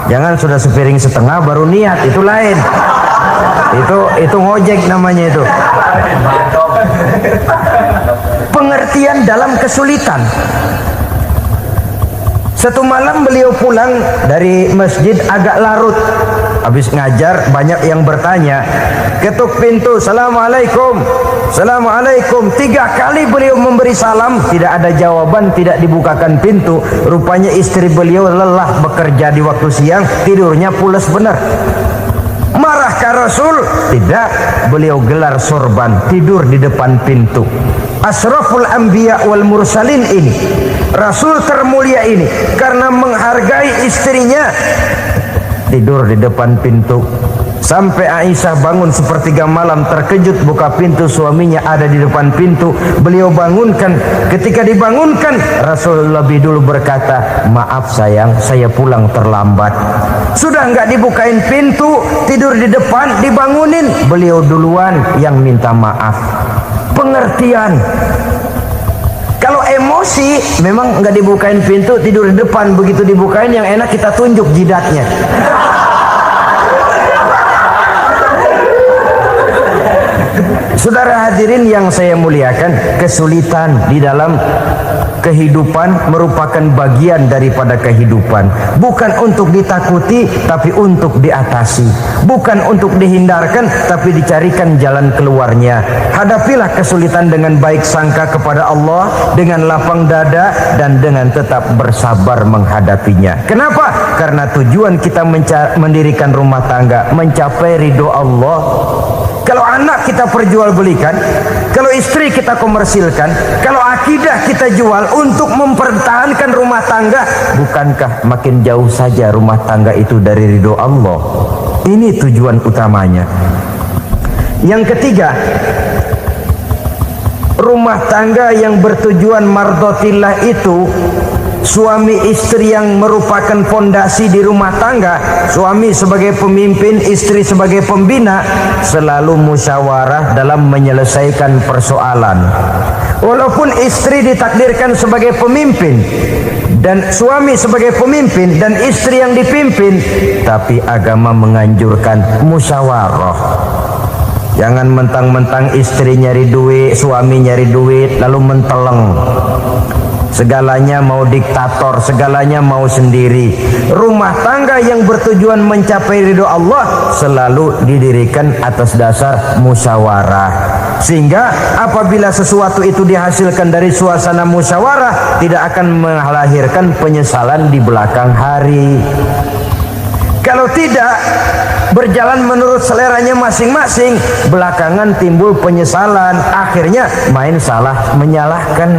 Jangan sudah sepiring setengah baru niat, itu lain. Itu ngojek namanya itu. Pengertian dalam kesulitan. Satu malam beliau pulang dari masjid agak larut. Habis ngajar banyak yang bertanya. Ketuk pintu, Assalamualaikum, Assalamualaikum. 3 kali beliau memberi salam, tidak ada jawaban, tidak dibukakan pintu. Rupanya istri beliau lelah bekerja di waktu siang, tidurnya pules benar. Marahkah Rasul? Tidak. Beliau gelar sorban, tidur di depan pintu. Asraful anbiya wal mursalin ini, Rasul termulia ini, karena menghargai istrinya, tidur di depan pintu. Sampai Aisyah bangun sepertiga malam, terkejut buka pintu, suaminya ada di depan pintu. Beliau bangunkan. Ketika dibangunkan, Rasul lebih dulu berkata, maaf sayang, saya pulang terlambat. Sudah nggak dibukain pintu, tidur di depan, dibangunin, beliau duluan yang minta maaf. Pengertian. Kalau emosi, memang nggak dibukain pintu, tidur di depan. Begitu dibukain, yang enak kita tunjuk jidatnya. Saudara hadirin yang saya muliakan, kesulitan di dalam kehidupan merupakan bagian daripada kehidupan. Bukan untuk ditakuti, tapi untuk diatasi. Bukan untuk dihindarkan, tapi dicarikan jalan keluarnya. Hadapilah kesulitan dengan baik sangka kepada Allah, dengan lapang dada, dan dengan tetap bersabar menghadapinya. Kenapa? Karena tujuan kita mendirikan rumah tangga, mencapai ridho Allah. Kalau anak kita perjualbelikan, kalau istri kita komersilkan, kalau akidah kita jual untuk mempertahankan rumah tangga, bukankah makin jauh saja rumah tangga itu dari ridho Allah? Ini tujuan utamanya. Yang ketiga, rumah tangga yang bertujuan mardotillah itu, suami istri yang merupakan fondasi di rumah tangga, suami sebagai pemimpin, istri sebagai pembina, selalu musyawarah dalam menyelesaikan persoalan. Walaupun istri ditakdirkan sebagai pemimpin dan suami sebagai pemimpin dan istri yang dipimpin, tapi agama menganjurkan musyawarah. Jangan mentang-mentang istri nyari duit, suami nyari duit, lalu menteleng. Segalanya mau diktator, segalanya mau sendiri. Rumah tangga yang bertujuan mencapai ridho Allah selalu didirikan atas dasar musyawarah. Sehingga apabila sesuatu itu dihasilkan dari suasana musyawarah, tidak akan melahirkan penyesalan di belakang hari. Kalau tidak, berjalan menurut seleranya masing-masing, belakangan timbul penyesalan, akhirnya main salah menyalahkan.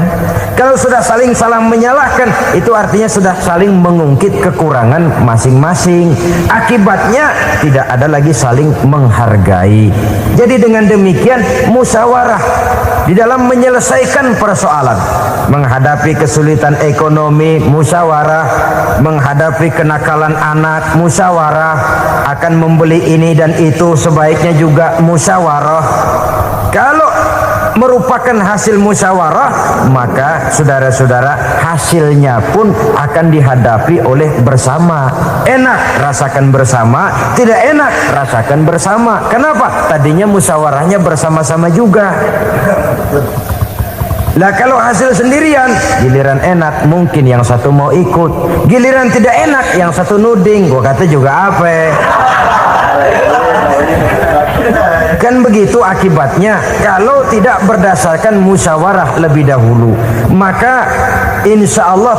Kalau sudah saling salah menyalahkan, itu artinya sudah saling mengungkit kekurangan masing-masing. Akibatnya tidak ada lagi saling menghargai. Jadi dengan demikian, musyawarah di dalam menyelesaikan persoalan, menghadapi kesulitan ekonomi, musyawarah, menghadapi kenakalan anak, musyawarah, akan membeli ini dan itu, sebaiknya juga musyawarah. Kalau merupakan hasil musyawarah, maka saudara-saudara, hasilnya pun akan dihadapi oleh bersama. Enak rasakan bersama, tidak enak rasakan bersama. Kenapa? Tadinya musyawarahnya bersama-sama juga. Lah kalau hasil sendirian, giliran enak mungkin yang satu mau ikut, giliran tidak enak yang satu nuding, gua kata juga apa? Kan begitu akibatnya kalau tidak berdasarkan musyawarah lebih dahulu. Maka insya Allah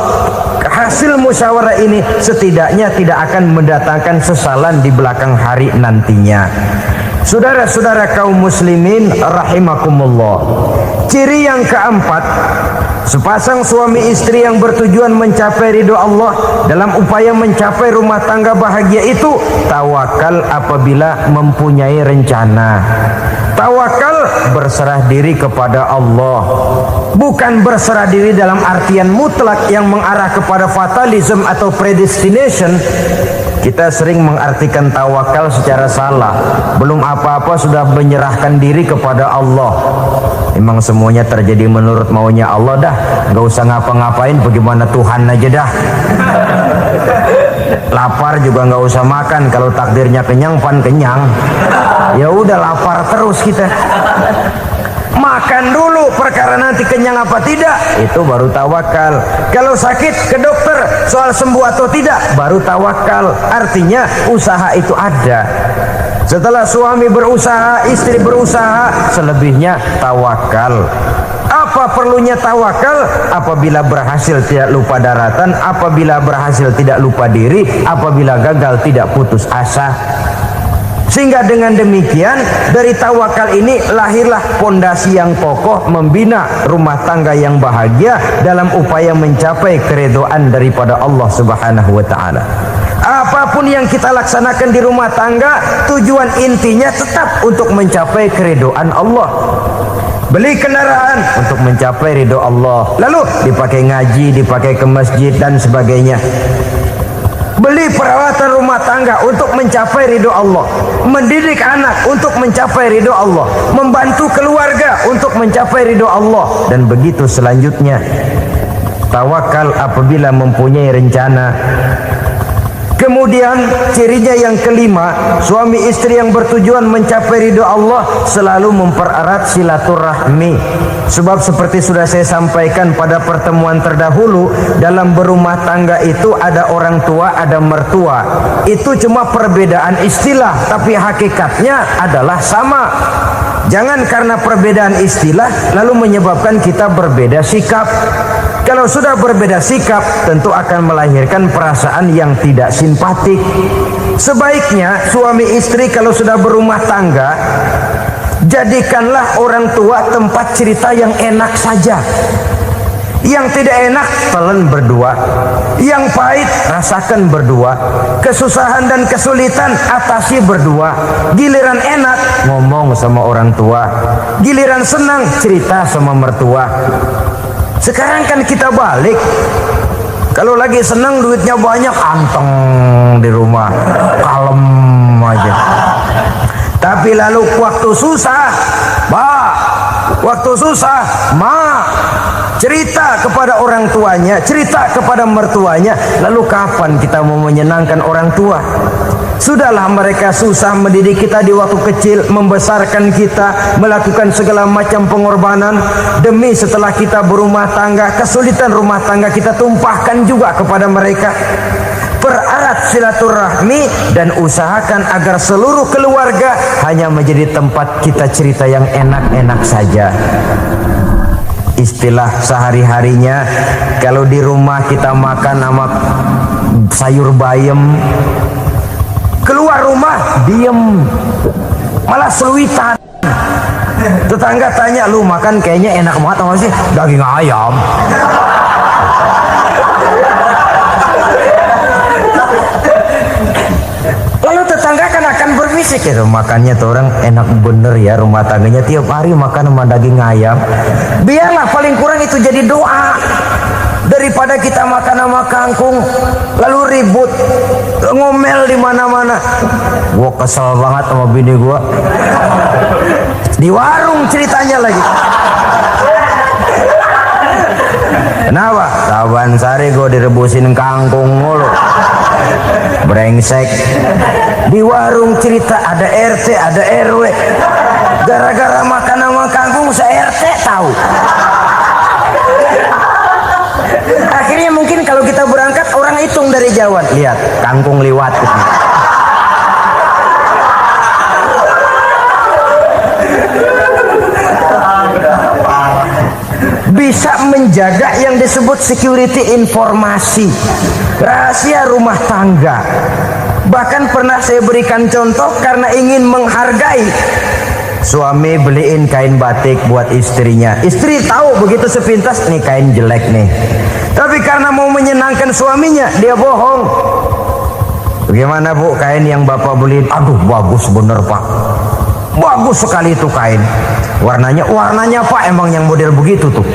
hasil musyawarah ini setidaknya tidak akan mendatangkan sesalan di belakang hari nantinya. Saudara-saudara kaum muslimin rahimakumullah, ciri yang keempat, sepasang suami istri yang bertujuan mencapai ridho Allah dalam upaya mencapai rumah tangga bahagia itu tawakal apabila mempunyai rencana. Tawakal berserah diri kepada Allah, bukan berserah diri dalam artian mutlak yang mengarah kepada fatalism atau predestination. Kita sering mengartikan tawakal secara salah. Belum apa-apa sudah menyerahkan diri kepada Allah. Memang semuanya terjadi menurut maunya Allah dah. Gak usah ngapa-ngapain, bagaimana Tuhan aja dah. Lapar juga nggak usah makan, kalau takdirnya kenyang pan kenyang. Ya udah lapar terus kita. Makan dulu, perkara nanti kenyang apa tidak, itu baru tawakal. Kalau sakit ke dokter, soal sembuh atau tidak, baru tawakal. Artinya usaha itu ada. Setelah suami berusaha, istri berusaha, selebihnya tawakal. Apa perlunya tawakal? Apabila berhasil tidak lupa daratan, apabila berhasil tidak lupa diri, apabila gagal tidak putus asa. Sehingga dengan demikian dari tawakal ini lahirlah pondasi yang kokoh membina rumah tangga yang bahagia dalam upaya mencapai keridhaan daripada Allah Subhanahu wa taala. Apapun yang kita laksanakan di rumah tangga, tujuan intinya tetap untuk mencapai keridhaan Allah. Beli kendaraan untuk mencapai ridho Allah, lalu dipakai ngaji, dipakai ke masjid dan sebagainya. Beli peralatan rumah tangga untuk mencapai ridho Allah, mendidik anak untuk mencapai ridho Allah, membantu keluarga untuk mencapai ridho Allah, dan begitu selanjutnya. Tawakal apabila mempunyai rencana. Kemudian cirinya yang kelima, suami istri yang bertujuan mencapai ridho Allah selalu mempererat silaturahmi. Sebab seperti sudah saya sampaikan pada pertemuan terdahulu, dalam berumah tangga itu ada orang tua, ada mertua. Itu cuma perbedaan istilah, tapi hakikatnya adalah sama. Jangan karena perbedaan istilah lalu menyebabkan kita berbeda sikap. Kalau sudah berbeda sikap, tentu akan melahirkan perasaan yang tidak simpatik. Sebaiknya suami istri kalau sudah berumah tangga, jadikanlah orang tua tempat cerita yang enak saja. Yang tidak enak telan berdua, yang pahit rasakan berdua, kesusahan dan kesulitan atasi berdua. Giliran enak ngomong sama orang tua, giliran senang cerita sama mertua. Sekarang kan kita balik, kalau lagi senang duitnya banyak, anteng di rumah, kalem aja. Tapi lalu waktu susah, waktu susah, cerita kepada orang tuanya, cerita kepada mertuanya. Lalu kapan kita mau menyenangkan orang tua? Sudahlah mereka susah mendidik kita di waktu kecil, membesarkan kita, melakukan segala macam pengorbanan. Demi setelah kita berumah tangga, kesulitan rumah tangga kita tumpahkan juga kepada mereka. Pererat silaturahmi dan usahakan agar seluruh keluarga hanya menjadi tempat kita cerita yang enak-enak saja. Istilah sehari-harinya, kalau di rumah kita makan sama sayur bayam, keluar rumah diem, malah seluitan. Tetangga tanya, lu makan kayaknya enak banget apa sih? Daging ayam. Lalu tetangga kan akan berbisik, ya makannya tuh orang enak bener ya, rumah tangganya tiap hari makan sama daging ayam. Biarlah paling kurang itu jadi doa, daripada kita makan sama kangkung lalu ribut ngomel di mana-mana. Gua kesel banget sama bini gua, di warung ceritanya lagi. Kenapa? Saban sari gua direbusin kangkung mulu, brengsek. Di warung cerita ada RT, ada RW. Gara-gara makan sama kangkung se-RT tahu. Akhirnya mungkin kalau kita berangkat orang hitung dari jauhan, lihat kangkung liwat. Bisa menjaga yang disebut security informasi, rahasia rumah tangga. Bahkan pernah saya berikan contoh karena ingin menghargai. Suami beliin kain batik buat istrinya. Istri tahu begitu sepintas, nih kain jelek nih. Tapi karena mau menyenangkan suaminya, dia bohong. Bagaimana bu kain yang bapak beliin? Aduh bagus bener pak, bagus sekali itu kain. Warnanya pak emang yang model begitu tuh.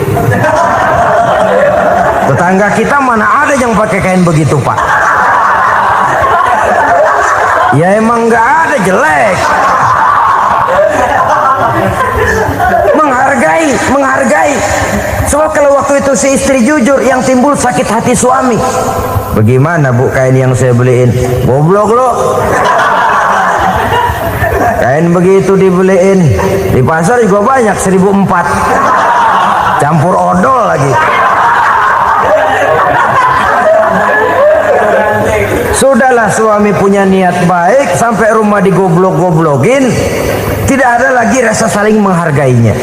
Tetangga kita mana ada yang pakai kain begitu pak? Ya emang nggak ada, jelek. Menghargai. Soal kalau waktu itu si istri jujur, yang timbul sakit hati suami. Bagaimana bu kain yang saya beliin? Goblok lo. Kain begitu dibeliin di pasar juga banyak 1.400, campur odol lagi. Sudahlah suami punya niat baik, sampai rumah digoblok-goblokin, tidak ada lagi rasa saling menghargainya.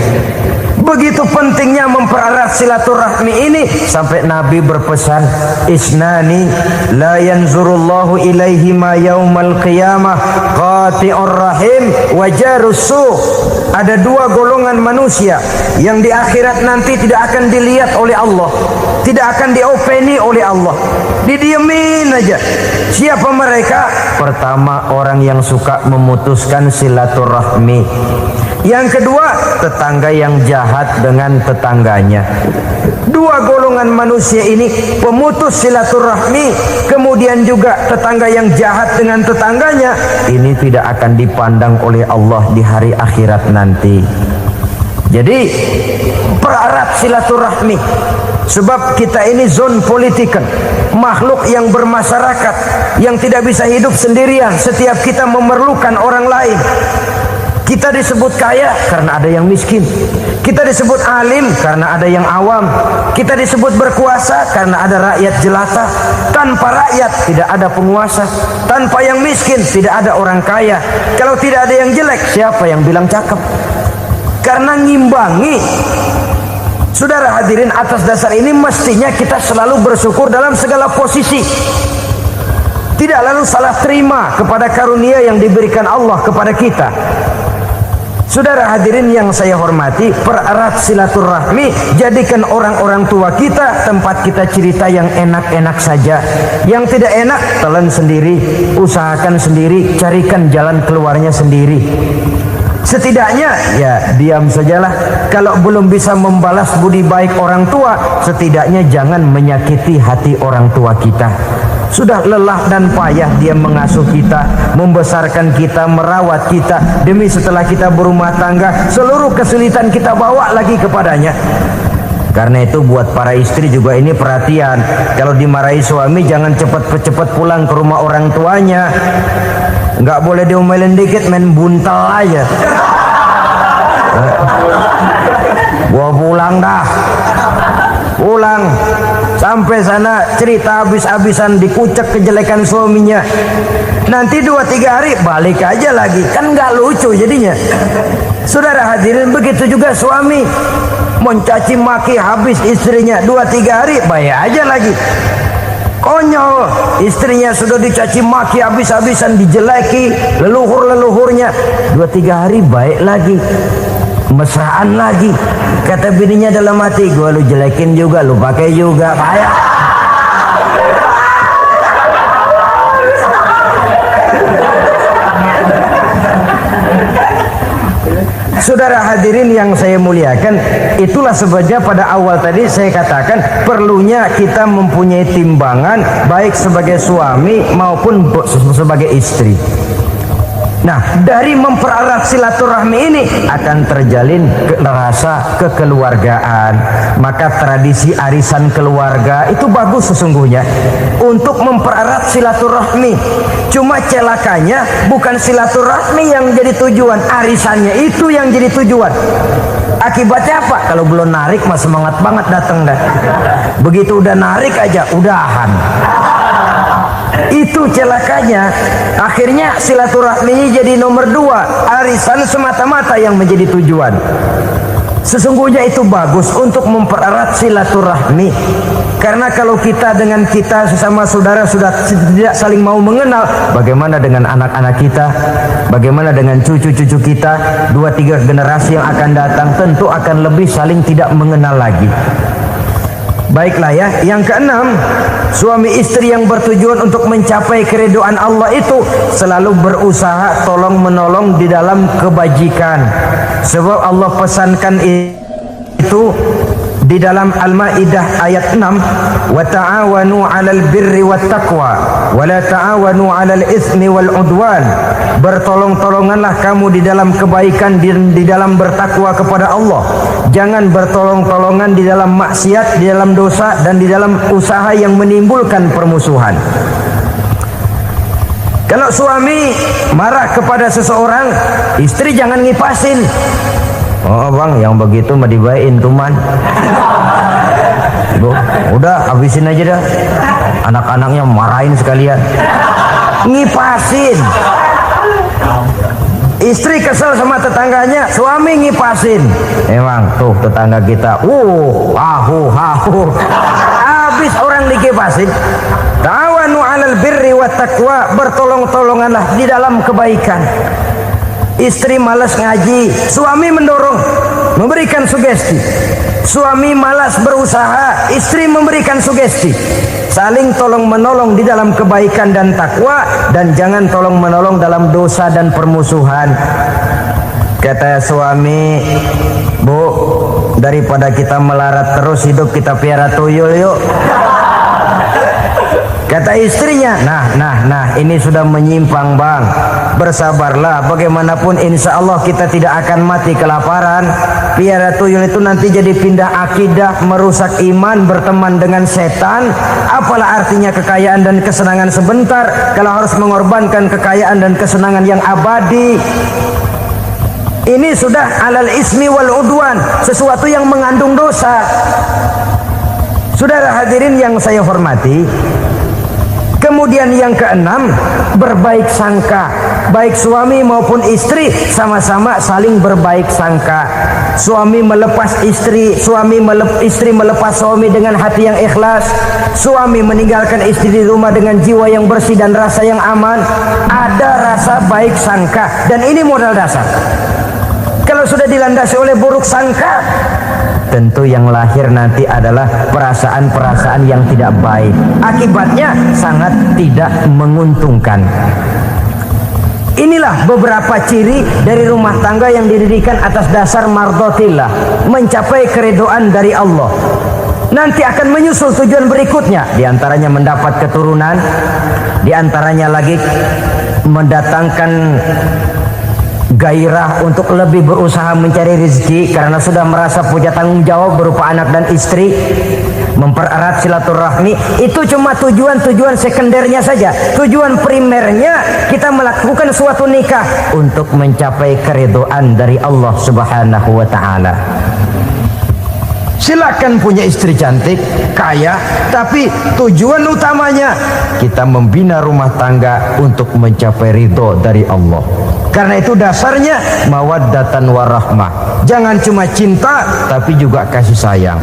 Begitu pentingnya mempererat silaturahmi ini sampai Nabi berpesan, isnani la yanzurullahu ilaihima yaumal qiyamah qati'ur rahim wa jarus su'. Ada dua golongan manusia yang di akhirat nanti tidak akan dilihat oleh Allah, tidak akan diopeni oleh Allah, didiemin aja. Siapa mereka? Pertama, orang yang suka memutuskan silaturahmi. Yang kedua, tetangga yang jahat dengan tetangganya. Dua golongan manusia ini, pemutus silaturahmi, kemudian juga tetangga yang jahat dengan tetangganya, ini tidak akan dipandang oleh Allah di hari akhirat nanti. Jadi pererat silaturahmi, sebab kita ini zon politikan, makhluk yang bermasyarakat, yang tidak bisa hidup sendirian. Setiap kita memerlukan orang lain. Kita disebut kaya karena ada yang miskin. Kita disebut alim karena ada yang awam. Kita disebut berkuasa karena ada rakyat jelata. Tanpa rakyat tidak ada penguasa. Tanpa yang miskin tidak ada orang kaya. Kalau tidak ada yang jelek, siapa yang bilang cakep? Karena ngimbangi. Saudara hadirin, atas dasar ini mestinya kita selalu bersyukur dalam segala posisi. Tidak lalu salah terima kepada karunia yang diberikan Allah kepada kita. Saudara hadirin yang saya hormati, pererat silaturahmi, jadikan orang-orang tua kita tempat kita cerita yang enak-enak saja. Yang tidak enak, telan sendiri, usahakan sendiri, carikan jalan keluarnya sendiri. Setidaknya ya diam sajalah. Kalau belum bisa membalas budi baik orang tua, setidaknya jangan menyakiti hati orang tua kita. Sudah lelah dan payah dia mengasuh kita, membesarkan kita, merawat kita. Demi setelah kita berumah tangga, seluruh kesulitan kita bawa lagi kepadanya. Karena itu buat para istri juga ini perhatian. Kalau dimarahi suami, jangan cepat-cepat pulang ke rumah orang tuanya. Nggak boleh diomelin dikit, main buntal aja. Gua pulang dah. Pulang sampai sana cerita habis-habisan, dikucek kejelekan suaminya. Nanti 2-3 hari balik aja lagi, kan nggak lucu jadinya. Saudara hadirin, begitu juga suami mencaci maki habis istrinya, 2-3 hari bayar aja lagi. Konyol, istrinya sudah dicaci maki habis-habisan, dijeleki leluhur-leluhurnya, 2-3 hari baik lagi, mesraan lagi. Kata bininya dalam hati, gua lu jelekin juga, lu pakai juga, payah. Saudara hadirin yang saya muliakan, itulah sebabnya pada awal tadi saya katakan perlunya kita mempunyai timbangan baik sebagai suami maupun sebagai istri. Nah, dari mempererat silaturahmi ini akan terjalin rasa kekeluargaan. Maka tradisi arisan keluarga itu bagus sesungguhnya untuk mempererat silaturahmi. Cuma celakanya bukan silaturahmi yang jadi tujuan, arisannya itu yang jadi tujuan. Akibatnya apa? Kalau belum narik mah semangat banget datang dah. Begitu udah narik aja udahan. Itu celakanya. Akhirnya silaturahmi jadi nomor 2, arisan semata-mata yang menjadi tujuan. Sesungguhnya itu bagus untuk mempererat silaturahmi. Karena kalau kita dengan kita sesama saudara sudah tidak saling mau mengenal, bagaimana dengan anak-anak kita? Bagaimana dengan cucu-cucu kita? 2-3 generasi yang akan datang tentu akan lebih saling tidak mengenal lagi. Baiklah ya, yang keenam, suami istri yang bertujuan untuk mencapai keridhaan Allah itu selalu berusaha tolong menolong di dalam kebajikan. Sebab Allah pesankan itu di dalam Al-Maidah ayat 6, wa ta'awanu 'alal birri wat taqwa wa la ta'awanu 'alal itsmi wal 'udwan. Bertolong-tolonganlah kamu di dalam kebaikan, di dalam bertakwa kepada Allah. Jangan bertolong-tolongan di dalam maksiat, di dalam dosa, dan di dalam usaha yang menimbulkan permusuhan. Kalau suami marah kepada seseorang, istri jangan ngipasin. Oh bang, yang begitu mah dibayain tuman. Udah habisin aja dah. Anak-anaknya marahin sekalian. Ngipasin. Istri kesel sama tetangganya, suami ngipasin. Emang tuh tetangga kita, hahu. Habis orang dikipasin. Ta'awanu 'alal birri wat taqwa, bertolong-tolonganlah di dalam kebaikan. Istri malas ngaji, suami mendorong, memberikan sugesti. Suami malas berusaha, istri memberikan sugesti. Saling tolong menolong di dalam kebaikan dan takwa, dan jangan tolong menolong dalam dosa dan permusuhan. Kata suami, Bu, daripada kita melarat terus hidup, kita piara tuyul yuk. Kata istrinya, nah, ini sudah menyimpang bang. Bersabarlah, bagaimanapun insya Allah kita tidak akan mati kelaparan. Piara tuyul itu nanti jadi pindah akidah, merusak iman, berteman dengan setan. Apalah artinya kekayaan dan kesenangan sebentar kalau harus mengorbankan kekayaan dan kesenangan yang abadi. Ini sudah alal ismi wal udwan, sesuatu yang mengandung dosa. Saudara hadirin yang saya hormati, kemudian yang keenam, berbaik sangka. Baik suami maupun istri sama-sama saling berbaik sangka. Suami melepas istri, istri melepas suami dengan hati yang ikhlas. Suami meninggalkan istri di rumah dengan jiwa yang bersih dan rasa yang aman. Ada rasa baik sangka, dan ini modal dasar. Kalau sudah dilandasi oleh buruk sangka, tentu yang lahir nanti adalah perasaan-perasaan yang tidak baik. Akibatnya sangat tidak menguntungkan. Inilah beberapa ciri dari rumah tangga yang didirikan atas dasar mardhatillah, mencapai keridhaan dari Allah. Nanti akan menyusul tujuan berikutnya, diantaranya mendapat keturunan, diantaranya lagi mendatangkan gairah untuk lebih berusaha mencari rezeki karena sudah merasa punya tanggung jawab berupa anak dan istri. Mempererat silaturahmi itu cuma tujuan-tujuan sekundernya saja. Tujuan primernya kita melakukan suatu nikah untuk mencapai keridhaan dari Allah Subhanahu wa taala. Silakan punya istri cantik, kaya, tapi tujuan utamanya kita membina rumah tangga untuk mencapai ridho dari Allah. Karena itu dasarnya mawaddatan warahmah. Jangan cuma cinta, tapi juga kasih sayang.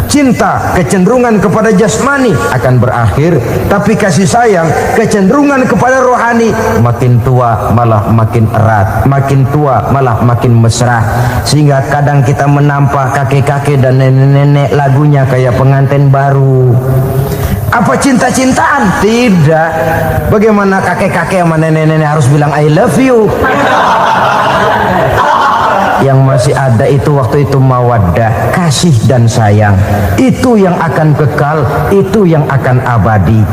Cinta, kecenderungan kepada jasmani akan berakhir, tapi kasih sayang, kecenderungan kepada rohani, makin tua malah makin erat, makin tua malah makin mesra. Sehingga kadang kita menampak kakek-kakek dan nenek-nenek lagunya kayak pengantin baru. Apa cinta-cintaan? Tidak. Bagaimana kakek-kakek sama nenek-nenek harus bilang I love you? Yang masih ada itu waktu itu mawaddah, kasih dan sayang. Itu yang akan kekal, itu yang akan abadi.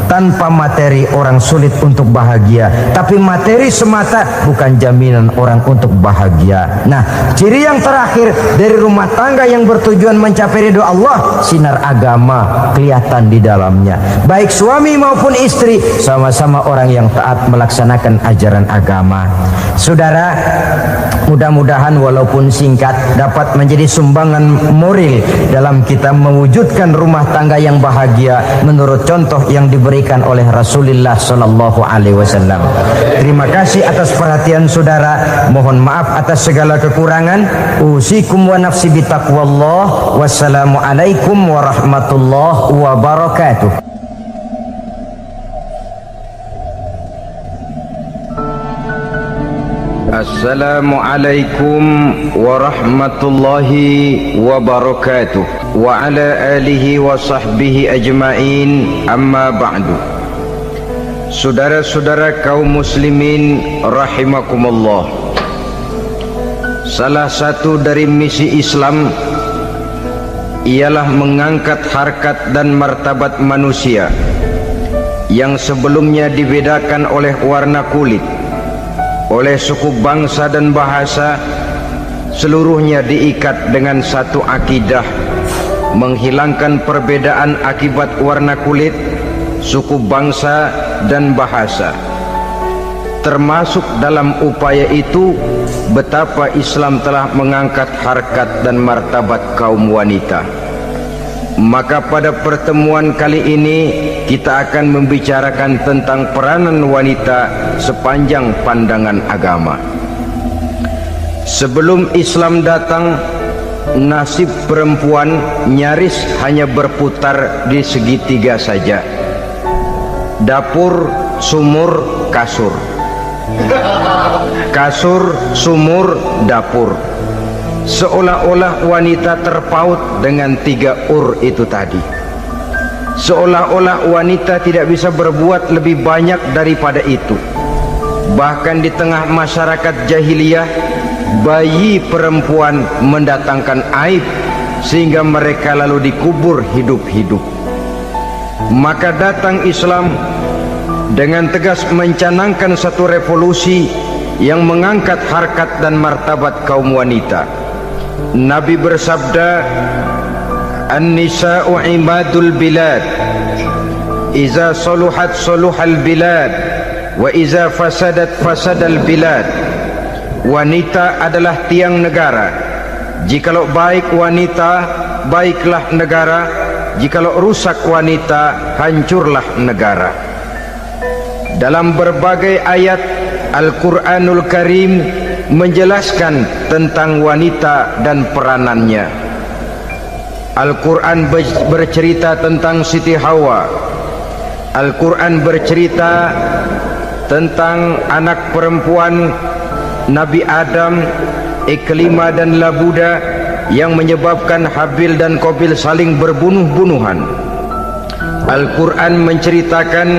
Tanpa materi orang sulit untuk bahagia, tapi materi semata bukan jaminan orang untuk bahagia. Nah, ciri yang terakhir dari rumah tangga yang bertujuan mencapai ridho Allah, sinar agama kelihatan di dalamnya. Baik suami maupun istri sama-sama orang yang taat melaksanakan ajaran agama. Saudara, mudah-mudahan walaupun singkat dapat menjadi sumbangan moral dalam kita mewujudkan rumah tangga yang bahagia menurut contoh yang diberikan oleh Rasulullah sallallahu alaihi wasallam. Terima kasih atas perhatian saudara. Mohon maaf atas segala kekurangan. Usikum wa nafsi bitaqwallah. Wassalamualaikum warahmatullahi wabarakatuh. Assalamualaikum warahmatullahi wabarakatuh. Wa ala alihi wa sahbihi ajma'in, amma ba'du. Saudara-saudara kaum muslimin rahimakumullah, salah satu dari misi Islam ialah mengangkat harkat dan martabat manusia yang sebelumnya dibedakan oleh warna kulit, oleh suku bangsa dan bahasa. Seluruhnya diikat dengan satu akidah, menghilangkan perbedaan akibat warna kulit, suku bangsa dan bahasa. Termasuk dalam upaya itu betapa Islam telah mengangkat harkat dan martabat kaum wanita. Maka pada pertemuan kali ini kita akan membicarakan tentang peranan wanita sepanjang pandangan agama. Sebelum Islam datang, nasib perempuan nyaris hanya berputar di segitiga saja. Dapur, sumur, kasur. Kasur, sumur, dapur. Seolah-olah wanita terpaut dengan 3 itu tadi. Seolah-olah wanita tidak bisa berbuat lebih banyak daripada itu. Bahkan di tengah masyarakat jahiliyah, bayi perempuan mendatangkan aib sehingga mereka lalu dikubur hidup-hidup. Maka datang Islam dengan tegas mencanangkan satu revolusi yang mengangkat harkat dan martabat kaum wanita. Nabi bersabda, "An-nisa'u imadul bilad, iza saluhat saluhal bilad, wa iza fasadat fasadal bilad." Wanita adalah tiang negara. Jikalau baik wanita, baiklah negara. Jikalau rusak wanita, hancurlah negara. Dalam berbagai ayat Al-Quranul Karim menjelaskan tentang wanita dan peranannya. Al-Quran bercerita tentang Siti Hawa. Al-Quran bercerita tentang anak perempuan Nabi Adam, Iklima dan Labuda, yang menyebabkan Habil dan Qabil saling berbunuh-bunuhan. Al-Quran menceritakan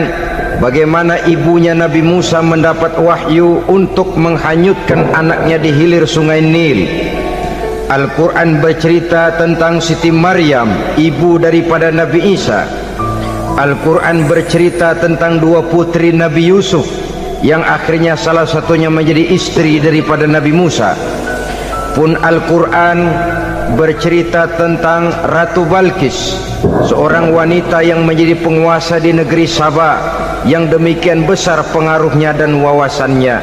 bagaimana ibunya Nabi Musa mendapat wahyu untuk menghanyutkan anaknya di hilir sungai Nil. Al-Quran bercerita tentang Siti Maryam, ibu daripada Nabi Isa. Al-Quran bercerita tentang 2 putri Nabi Yusuf, yang akhirnya salah satunya menjadi istri daripada Nabi Musa. Pun Al-Quran bercerita tentang Ratu Balkis, seorang wanita yang menjadi penguasa di negeri Sabah, yang demikian besar pengaruhnya dan wawasannya.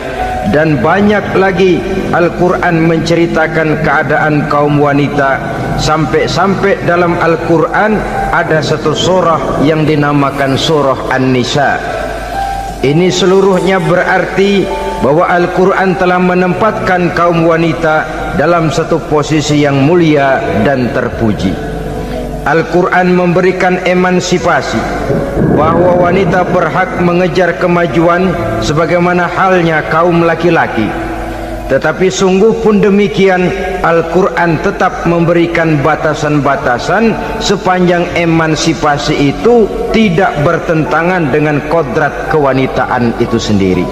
Dan banyak lagi Al-Quran menceritakan keadaan kaum wanita, sampai-sampai dalam Al-Quran ada satu surah yang dinamakan surah An-Nisa. Ini seluruhnya berarti bahwa Al-Quran telah menempatkan kaum wanita dalam satu posisi yang mulia dan terpuji. Al-Quran memberikan emansipasi, bahwa wanita berhak mengejar kemajuan sebagaimana halnya kaum laki-laki. Tetapi sungguh pun demikian, Al-Quran tetap memberikan batasan-batasan sepanjang emansipasi itu tidak bertentangan dengan kodrat kewanitaan itu sendiri.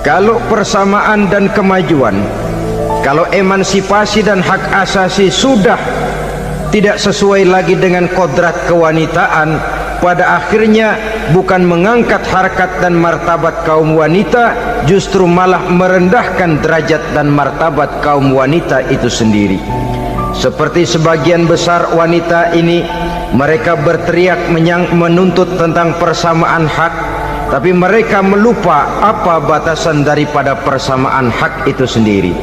Kalau persamaan dan kemajuan, kalau emansipasi dan hak asasi sudah tidak sesuai lagi dengan kodrat kewanitaan, pada akhirnya bukan mengangkat harkat dan martabat kaum wanita, justru malah merendahkan derajat dan martabat kaum wanita itu sendiri. Seperti sebagian besar wanita ini, mereka berteriak menuntut tentang persamaan hak, tapi mereka melupa apa batasan daripada persamaan hak itu sendiri.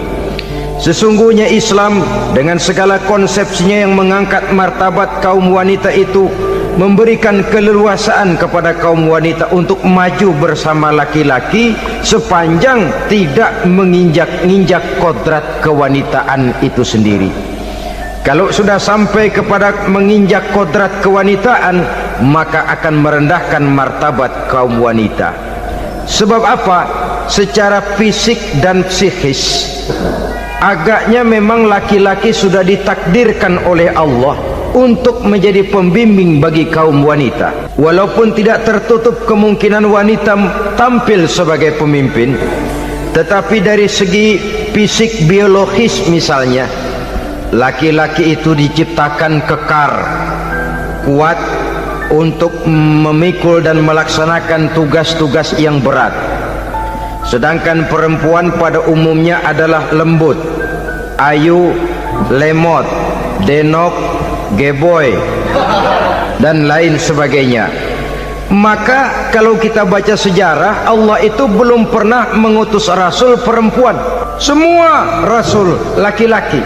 Sesungguhnya Islam dengan segala konsepsinya yang mengangkat martabat kaum wanita itu memberikan keleluasaan kepada kaum wanita untuk maju bersama laki-laki sepanjang tidak menginjak-injak kodrat kewanitaan itu sendiri. Kalau sudah sampai kepada menginjak kodrat kewanitaan, maka akan merendahkan martabat kaum wanita. Sebab apa? Secara fisik dan psikis, agaknya memang laki-laki sudah ditakdirkan oleh Allah untuk menjadi pembimbing bagi kaum wanita. Walaupun tidak tertutup kemungkinan wanita tampil sebagai pemimpin, tetapi dari segi fisik biologis misalnya, laki-laki itu diciptakan kekar, kuat untuk memikul dan melaksanakan tugas-tugas yang berat. Sedangkan perempuan pada umumnya adalah lembut, ayu, lemot, denok, geboy, dan lain sebagainya. Maka kalau kita baca sejarah, Allah itu belum pernah mengutus rasul perempuan. Semua rasul laki-laki.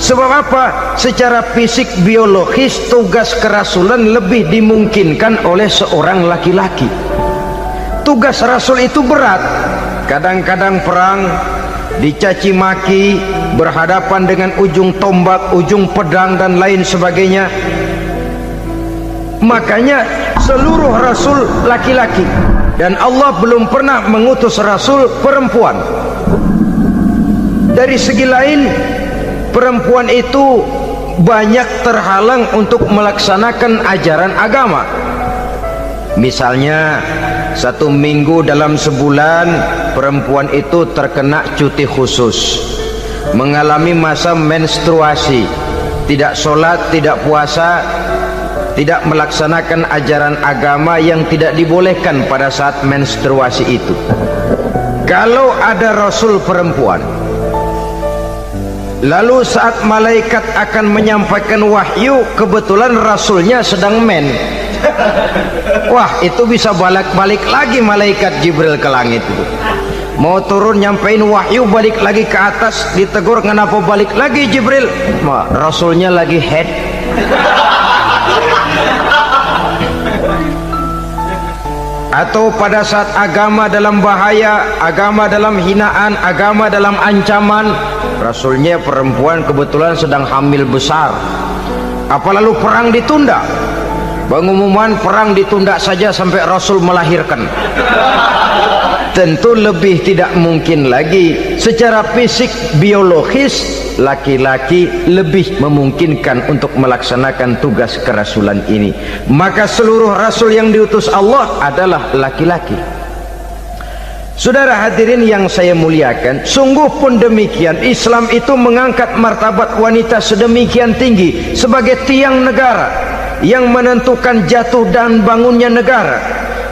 Sebab apa? Secara fisik biologis tugas kerasulan lebih dimungkinkan oleh seorang laki-laki. Tugas rasul itu berat. Kadang-kadang perang, dicaci maki, berhadapan dengan ujung tombak, ujung pedang dan lain sebagainya. Makanya seluruh rasul laki-laki, dan Allah belum pernah mengutus rasul perempuan. Dari segi lain, perempuan itu banyak terhalang untuk melaksanakan ajaran agama. Misalnya 1 minggu dalam sebulan perempuan itu terkena cuti khusus, mengalami masa menstruasi, tidak sholat, tidak puasa, tidak melaksanakan ajaran agama yang tidak dibolehkan pada saat menstruasi itu. Kalau ada rasul perempuan, lalu saat malaikat akan menyampaikan wahyu, kebetulan rasulnya sedang wah, itu bisa balik-balik lagi malaikat Jibril ke langit itu. Mau turun nyampein wahyu, balik lagi ke atas, ditegur, kenapa balik lagi Jibril? Rasulnya lagi head. Atau pada saat agama dalam bahaya, agama dalam hinaan, agama dalam ancaman, rasulnya perempuan kebetulan sedang hamil besar. Apa lalu perang ditunda? Pengumuman perang ditunda saja sampai rasul melahirkan. Tentu lebih tidak mungkin lagi. Secara fisik biologis, laki-laki lebih memungkinkan untuk melaksanakan tugas kerasulan ini. Maka seluruh rasul yang diutus Allah adalah laki-laki. Saudara hadirin yang saya muliakan, sungguh pun demikian, Islam itu mengangkat martabat wanita sedemikian tinggi sebagai tiang negara yang menentukan jatuh dan bangunnya negara,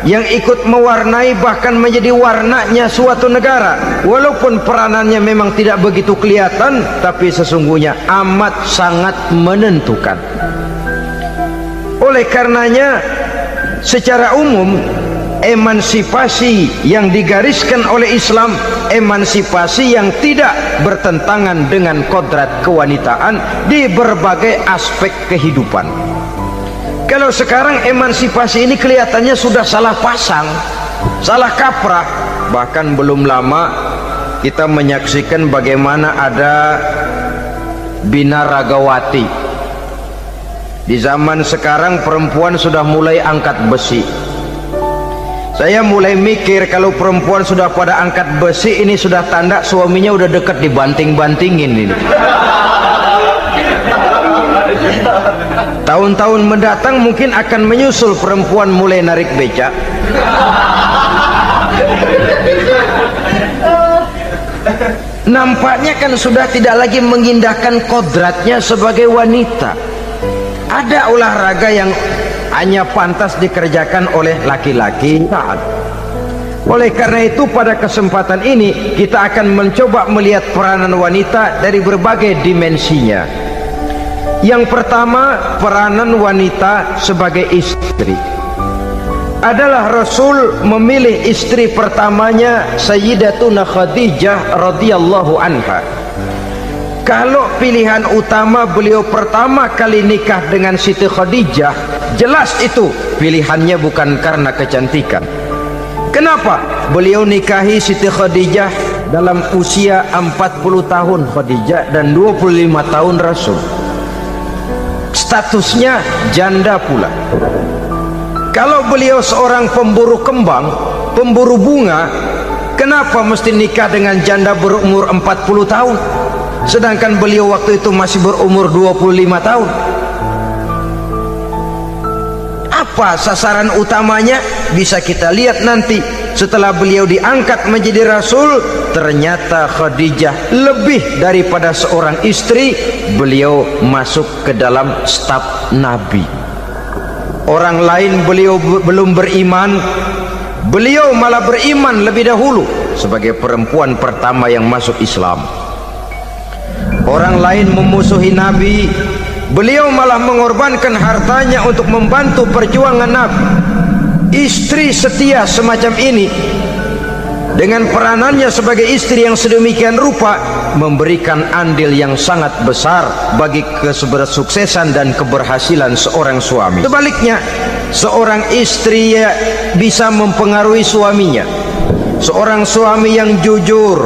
yang ikut mewarnai bahkan menjadi warnanya suatu negara. Walaupun peranannya memang tidak begitu kelihatan, tapi sesungguhnya amat sangat menentukan. Oleh karenanya, secara umum emansipasi yang digariskan oleh Islam, emansipasi yang tidak bertentangan dengan kodrat kewanitaan di berbagai aspek kehidupan. Kalau sekarang emansipasi ini kelihatannya sudah salah pasang, salah kaprah. Bahkan belum lama kita menyaksikan bagaimana ada binaragawati. Di zaman sekarang perempuan sudah mulai angkat besi. Saya mulai mikir, kalau perempuan sudah pada angkat besi, ini sudah tanda suaminya udah dekat dibanting-bantingin ini. Tahun-tahun mendatang mungkin akan menyusul perempuan mulai narik becak. Nampaknya kan sudah tidak lagi mengindahkan kodratnya sebagai wanita. Ada olahraga yang hanya pantas dikerjakan oleh laki-laki. Oleh karena itu pada kesempatan ini kita akan mencoba melihat peranan wanita dari berbagai dimensinya. Yang pertama, peranan wanita sebagai istri. Adalah Rasul memilih istri pertamanya Sayyidatuna Khadijah radhiyallahu anha. Kalau pilihan utama beliau pertama kali nikah dengan Siti Khadijah, jelas itu pilihannya bukan karena kecantikan. Kenapa? Beliau nikahi Siti Khadijah dalam usia 40 tahun Khadijah dan 25 tahun Rasul. Statusnya janda pula. Kalau beliau seorang pemburu kembang, pemburu bunga, kenapa mesti nikah dengan janda berumur 40 tahun? Sedangkan beliau waktu itu masih berumur 25 tahun. Apa sasaran utamanya? Bisa kita lihat nanti. Setelah beliau diangkat menjadi Rasul, ternyata Khadijah lebih daripada seorang istri, beliau masuk ke dalam staf Nabi. Orang lain beliau belum beriman, beliau malah beriman lebih dahulu sebagai perempuan pertama yang masuk Islam. Orang lain memusuhi Nabi, beliau malah mengorbankan hartanya untuk membantu perjuangan Nabi. Istri setia semacam ini dengan peranannya sebagai istri yang sedemikian rupa memberikan andil yang sangat besar bagi kesuksesan dan keberhasilan seorang suami. Sebaliknya, seorang istri bisa mempengaruhi suaminya. Seorang suami yang jujur,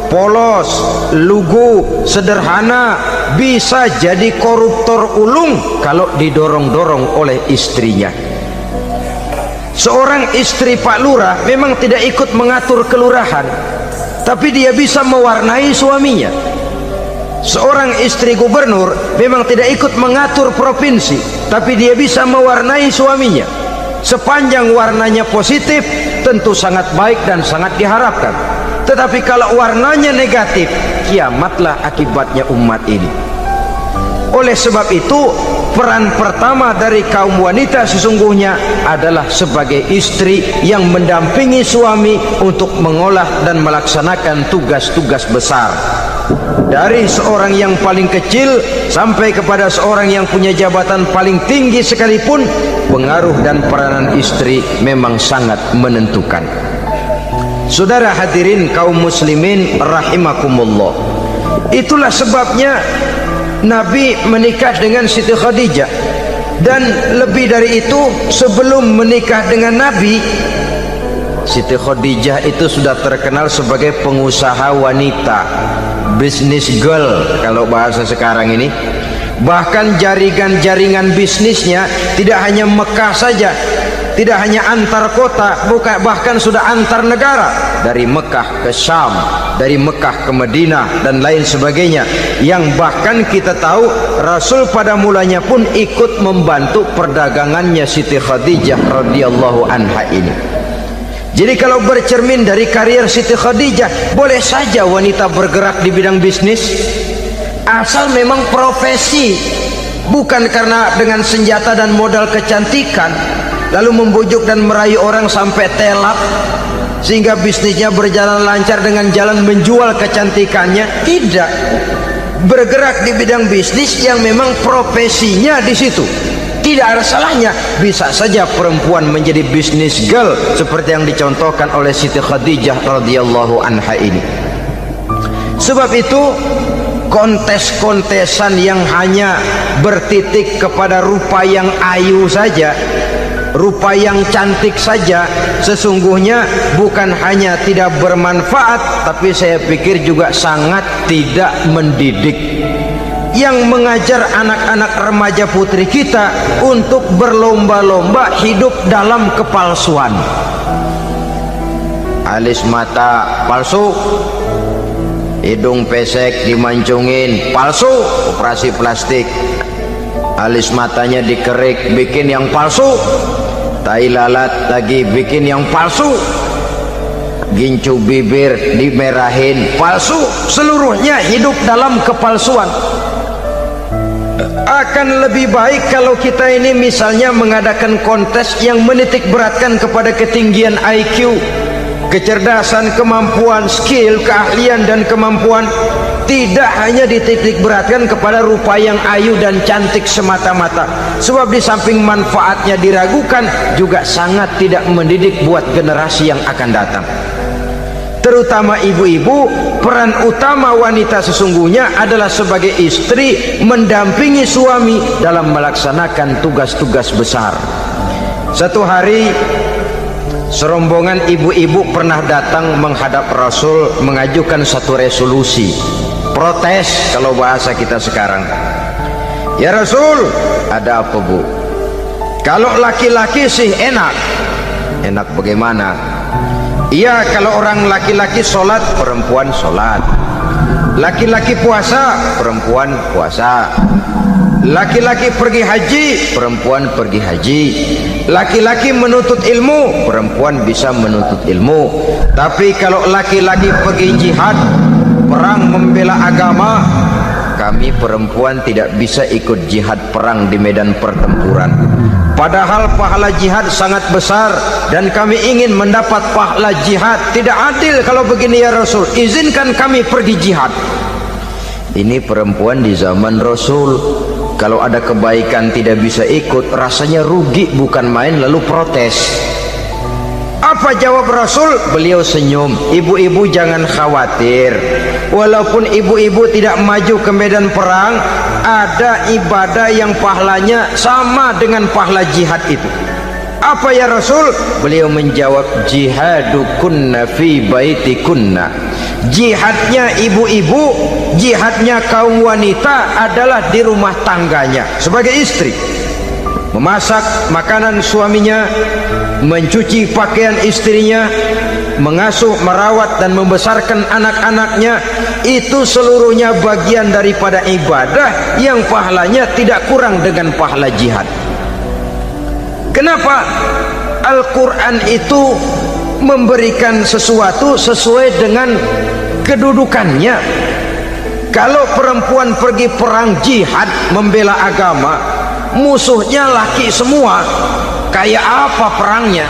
polos, lugu, sederhana, bisa jadi koruptor ulung kalau didorong-dorong oleh istrinya. Seorang istri Pak Lurah memang tidak ikut mengatur kelurahan, tapi dia bisa mewarnai suaminya. Seorang istri gubernur memang tidak ikut mengatur provinsi, tapi dia bisa mewarnai suaminya. Sepanjang warnanya positif, tentu sangat baik dan sangat diharapkan. Tetapi kalau warnanya negatif, kiamatlah akibatnya umat ini. Oleh sebab itu, peran pertama dari kaum wanita sesungguhnya adalah sebagai istri yang mendampingi suami untuk mengolah dan melaksanakan tugas-tugas besar. Dari seorang yang paling kecil sampai kepada seorang yang punya jabatan paling tinggi sekalipun, pengaruh dan peranan istri memang sangat menentukan. Saudara hadirin kaum muslimin rahimakumullah, itulah sebabnya Nabi menikah dengan Siti Khadijah. Dan lebih dari itu, sebelum menikah dengan Nabi, Siti Khadijah itu sudah terkenal sebagai pengusaha wanita, business girl kalau bahasa sekarang ini. Bahkan jaringan-jaringan bisnisnya tidak hanya Mekah saja, tidak hanya antar kota, bahkan sudah antar negara, dari Mekah ke Syam, dari Mekah ke Madinah dan lain sebagainya, yang bahkan kita tahu Rasul pada mulanya pun ikut membantu perdagangannya Siti Khadijah radhiyallahu anha ini. Jadi kalau bercermin dari karier Siti Khadijah, boleh saja wanita bergerak di bidang bisnis, asal memang profesi, bukan karena dengan senjata dan modal kecantikan lalu membujuk dan merayu orang sampai telap sehingga bisnisnya berjalan lancar dengan jalan menjual kecantikannya. Tidak, bergerak di bidang bisnis yang memang profesinya di situ. Tidak ada salahnya. Bisa saja perempuan menjadi bisnis girl seperti yang dicontohkan oleh Siti Khadijah radhiyallahu anha ini. Sebab itu, kontes-kontesan yang hanya bertitik kepada rupa yang ayu saja, rupa yang cantik saja, sesungguhnya bukan hanya tidak bermanfaat, tapi saya pikir juga sangat tidak mendidik. Yang mengajar anak-anak remaja putri kita untuk berlomba-lomba hidup dalam kepalsuan. Alis mata palsu, hidung pesek dimancungin palsu, operasi plastik. Alis matanya dikerik, bikin yang palsu. Tai lalat lagi bikin yang palsu. Gincu bibir dimerahin, palsu. Seluruhnya hidup dalam kepalsuan. Akan lebih baik kalau kita ini misalnya mengadakan kontes yang menitik beratkan kepada ketinggian IQ, kecerdasan, kemampuan, skill, keahlian dan kemampuan. Tidak hanya dititik beratkan kepada rupa yang ayu dan cantik semata-mata. Sebab di samping manfaatnya diragukan, juga sangat tidak mendidik buat generasi yang akan datang. Terutama ibu-ibu, peran utama wanita sesungguhnya adalah sebagai istri mendampingi suami dalam melaksanakan tugas-tugas besar. Satu hari, serombongan ibu-ibu pernah datang menghadap Rasul mengajukan satu resolusi, protes kalau bahasa kita sekarang. Ya Rasul, ada apa bu? Kalau laki-laki sih enak. Enak bagaimana? Iya, kalau orang laki-laki sholat, perempuan sholat. Laki-laki puasa, perempuan puasa. Laki-laki pergi haji, perempuan pergi haji. Laki-laki menuntut ilmu, perempuan bisa menuntut ilmu. Tapi kalau laki-laki pergi jihad, perang membela agama, kami perempuan tidak bisa ikut jihad perang di medan pertempuran. Padahal pahala jihad sangat besar dan kami ingin mendapat pahala jihad. Tidak adil kalau begini ya Rasul, izinkan kami pergi jihad. Ini perempuan di zaman Rasul, kalau ada kebaikan tidak bisa ikut, rasanya rugi bukan main, lalu protes. Apa jawab Rasul? Beliau senyum. Ibu-ibu jangan khawatir, walaupun ibu-ibu tidak maju ke medan perang, ada ibadah yang pahalanya sama dengan pahala jihad itu. Apa ya Rasul? Beliau menjawab, jihadukunna fi baitikunna. Jihadnya ibu-ibu, jihadnya kaum wanita adalah di rumah tangganya sebagai istri. Memasak makanan suaminya, mencuci pakaian istrinya, mengasuh, merawat dan membesarkan anak-anaknya, itu seluruhnya bagian daripada ibadah yang pahalanya tidak kurang dengan pahala jihad. Kenapa? Al-Quran itu memberikan sesuatu sesuai dengan kedudukannya. Kalau perempuan pergi perang jihad membela agama, musuhnya laki semua, kayak apa perangnya?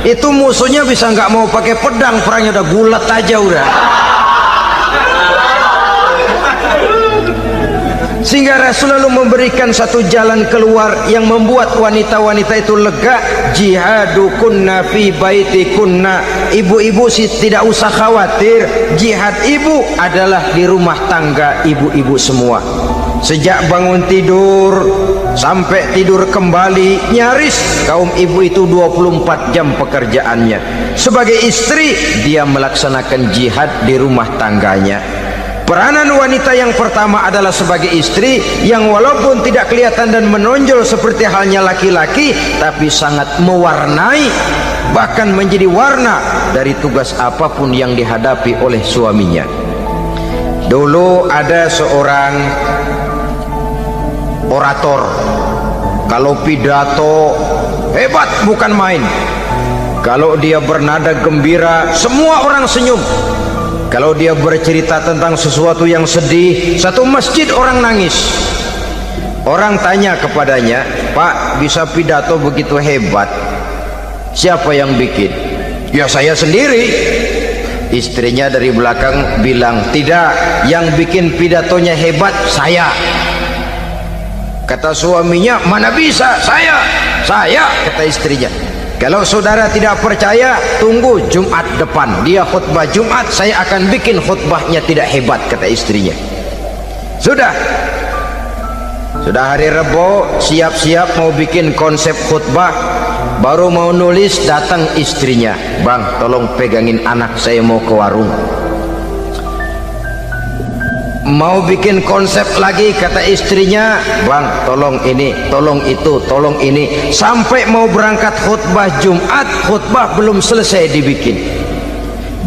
Itu musuhnya bisa nggak mau pakai pedang, perangnya udah gulat aja udah. Sehingga Rasul lalu memberikan satu jalan keluar yang membuat wanita-wanita itu lega. Jihadukunna fi baitikunna. Ibu-ibu sih tidak usah khawatir, jihad ibu adalah di rumah tangga ibu-ibu semua. Sejak bangun tidur sampai tidur kembali, nyaris kaum ibu itu 24 jam pekerjaannya. Sebagai istri, dia melaksanakan jihad di rumah tangganya. Peranan wanita yang pertama adalah sebagai istri, yang walaupun tidak kelihatan dan menonjol seperti halnya laki-laki, tapi sangat mewarnai, bahkan menjadi warna dari tugas apapun yang dihadapi oleh suaminya. Dulu ada seorang orator, kalau pidato hebat bukan main. Kalau dia bernada gembira, semua orang senyum. Kalau dia bercerita tentang sesuatu yang sedih, satu masjid orang nangis. Orang tanya kepadanya, "Pak, bisa pidato begitu hebat, siapa yang bikin?" "Ya saya sendiri." Istrinya dari belakang bilang, "Tidak, yang bikin pidatonya hebat saya." Kata suaminya, "Mana bisa, saya." Kata istrinya. "Kalau saudara tidak percaya, tunggu Jumat depan, dia khutbah Jumat, saya akan bikin khutbahnya tidak hebat," kata istrinya. Sudah hari Rebo, siap-siap mau bikin konsep khutbah, baru mau nulis, datang istrinya, "Bang, tolong pegangin anak, saya mau ke warung." Mau bikin konsep lagi, kata istrinya, "Bang, tolong ini, tolong itu, tolong ini." Sampai mau berangkat khutbah Jumat, khutbah belum selesai dibikin.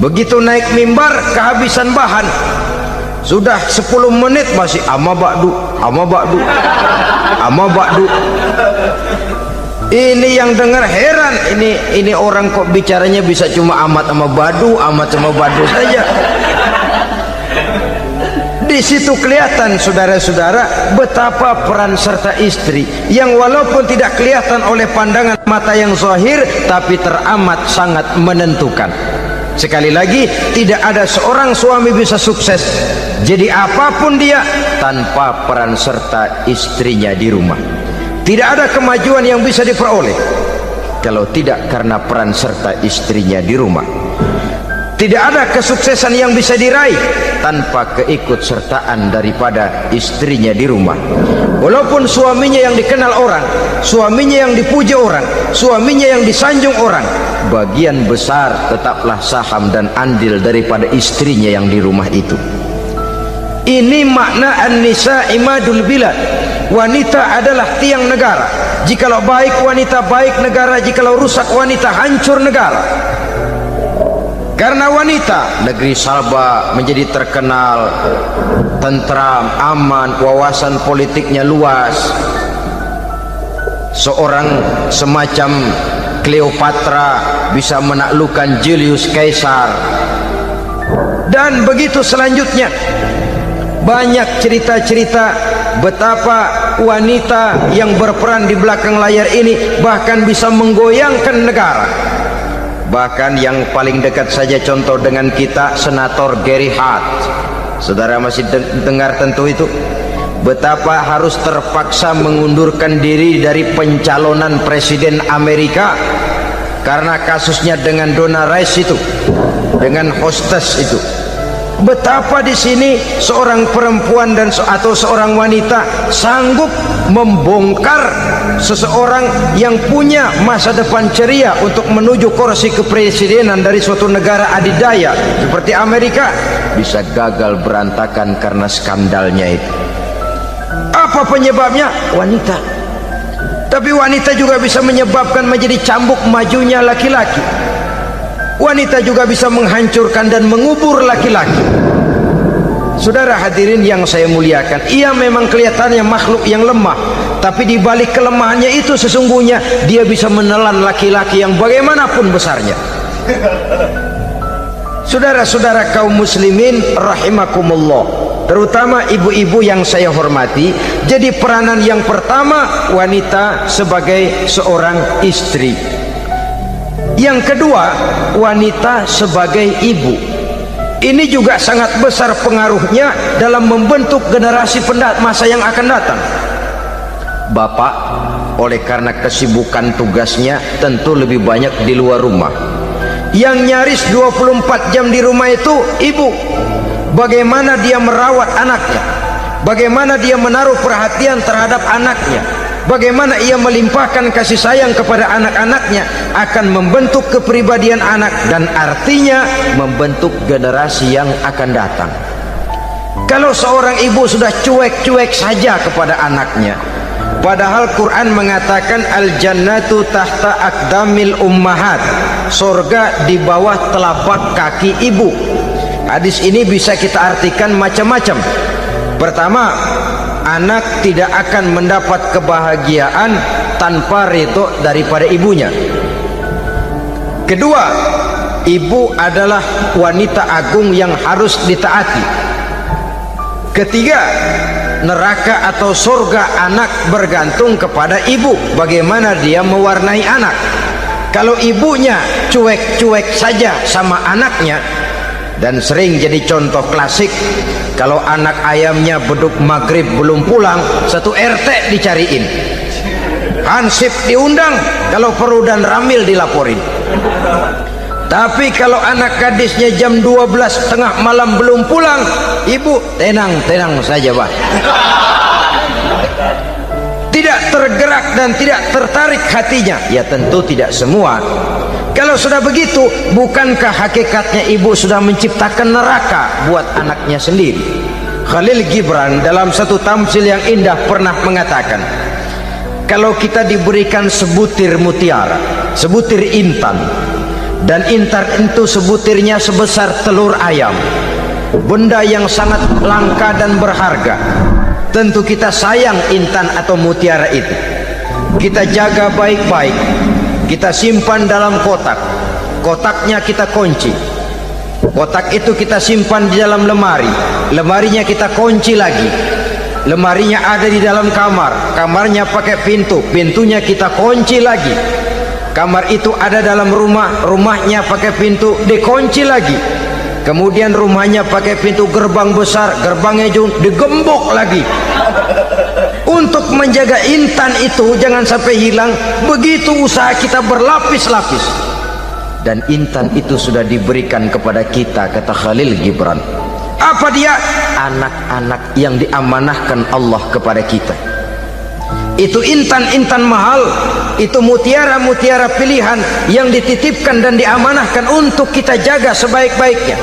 Begitu naik mimbar, kehabisan bahan. Sudah 10 menit masih ama ba'du. Ini yang dengar heran, ini orang kok bicaranya bisa cuma amat sama badu saja. Di situ kelihatan saudara-saudara betapa peran serta istri yang walaupun tidak kelihatan oleh pandangan mata yang zahir, tapi teramat sangat menentukan. Sekali lagi, tidak ada seorang suami bisa sukses jadi apapun dia tanpa peran serta istrinya di rumah. Tidak ada kemajuan yang bisa diperoleh kalau tidak karena peran serta istrinya di rumah. Tidak ada kesuksesan yang bisa diraih tanpa keikutsertaan daripada istrinya di rumah. Walaupun suaminya yang dikenal orang, suaminya yang dipuji orang, suaminya yang disanjung orang, bagian besar tetaplah saham dan andil daripada istrinya yang di rumah itu. Ini makna an-nisa imadul bilad. Wanita adalah tiang negara. Jikalau baik wanita, baik negara. Jikalau rusak wanita, hancur negara. Karena wanita, negeri Salba menjadi terkenal tentram, aman, wawasan politiknya luas. Seorang semacam Cleopatra bisa menaklukkan Julius Caesar. Dan begitu selanjutnya. Banyak cerita-cerita betapa wanita yang berperan di belakang layar ini bahkan bisa menggoyangkan negara. Bahkan yang paling dekat saja contoh dengan kita, Senator Gary Hart. Saudara masih dengar tentu itu. Betapa harus terpaksa mengundurkan diri dari pencalonan presiden Amerika karena kasusnya dengan Donna Rice itu, dengan hostess itu. Betapa di sini seorang perempuan atau seorang wanita sanggup membongkar seseorang yang punya masa depan ceria untuk menuju kursi kepresidenan dari suatu negara adidaya seperti Amerika bisa gagal berantakan karena skandalnya itu. Apa penyebabnya? Wanita. Tapi wanita juga bisa menyebabkan menjadi cambuk majunya laki-laki. Wanita juga bisa menghancurkan dan mengubur laki-laki. Saudara hadirin yang saya muliakan, ia memang kelihatannya makhluk yang lemah, tapi di balik kelemahannya itu sesungguhnya dia bisa menelan laki-laki yang bagaimanapun besarnya. Saudara-saudara kaum muslimin rahimakumullah, terutama ibu-ibu yang saya hormati, jadi peranan yang pertama wanita sebagai seorang istri. Yang kedua, wanita sebagai ibu. Ini juga sangat besar pengaruhnya dalam membentuk generasi masa yang akan datang. Bapak, oleh karena kesibukan tugasnya tentu lebih banyak di luar rumah. Yang nyaris 24 jam di rumah itu ibu. Bagaimana dia merawat anaknya, bagaimana dia menaruh perhatian terhadap anaknya, bagaimana ia melimpahkan kasih sayang kepada anak-anaknya akan membentuk kepribadian anak dan artinya membentuk generasi yang akan datang. Kalau seorang ibu sudah cuek-cuek saja kepada anaknya, padahal Quran mengatakan al-jannatu tahta aqdamil ummahat, surga di bawah telapak kaki ibu. Hadis ini bisa kita artikan macam-macam. Pertama, anak tidak akan mendapat kebahagiaan tanpa ridho daripada ibunya. Kedua, ibu adalah wanita agung yang harus ditaati. Ketiga, neraka atau surga anak bergantung kepada ibu, bagaimana dia mewarnai anak. Kalau ibunya cuek-cuek saja sama anaknya, dan sering jadi contoh klasik, kalau anak ayamnya beduk maghrib belum pulang, satu RT dicariin, hansip diundang, kalau perlu dan ramil dilaporin. Tapi kalau anak gadisnya jam 12 tengah malam belum pulang, ibu tenang saja Pak, tidak tergerak dan tidak tertarik hatinya. Ya tentu tidak semua. Kalau sudah begitu, bukankah hakikatnya ibu sudah menciptakan neraka buat anaknya sendiri? Khalil Gibran dalam satu tamsil yang indah pernah mengatakan, kalau kita diberikan sebutir mutiara, sebutir intan, dan intan itu sebutirnya sebesar telur ayam, benda yang sangat langka dan berharga, tentu kita sayang intan atau mutiara itu. Kita jaga baik-baik, kita simpan dalam kotak, kotaknya kita kunci, kotak itu kita simpan di dalam lemari, lemarinya kita kunci lagi, lemarinya ada di dalam kamar, kamarnya pakai pintu, pintunya kita kunci lagi, kamar itu ada dalam rumah, rumahnya pakai pintu, dikunci lagi, kemudian rumahnya pakai pintu gerbang besar, gerbangnya juga digembok lagi. Untuk menjaga intan itu jangan sampai hilang, begitu usaha kita berlapis-lapis. Dan intan itu sudah diberikan kepada kita, kata Khalil Gibran. Apa dia? Anak-anak yang diamanahkan Allah kepada kita. Itu intan-intan mahal, itu mutiara-mutiara pilihan yang dititipkan dan diamanahkan untuk kita jaga sebaik-baiknya.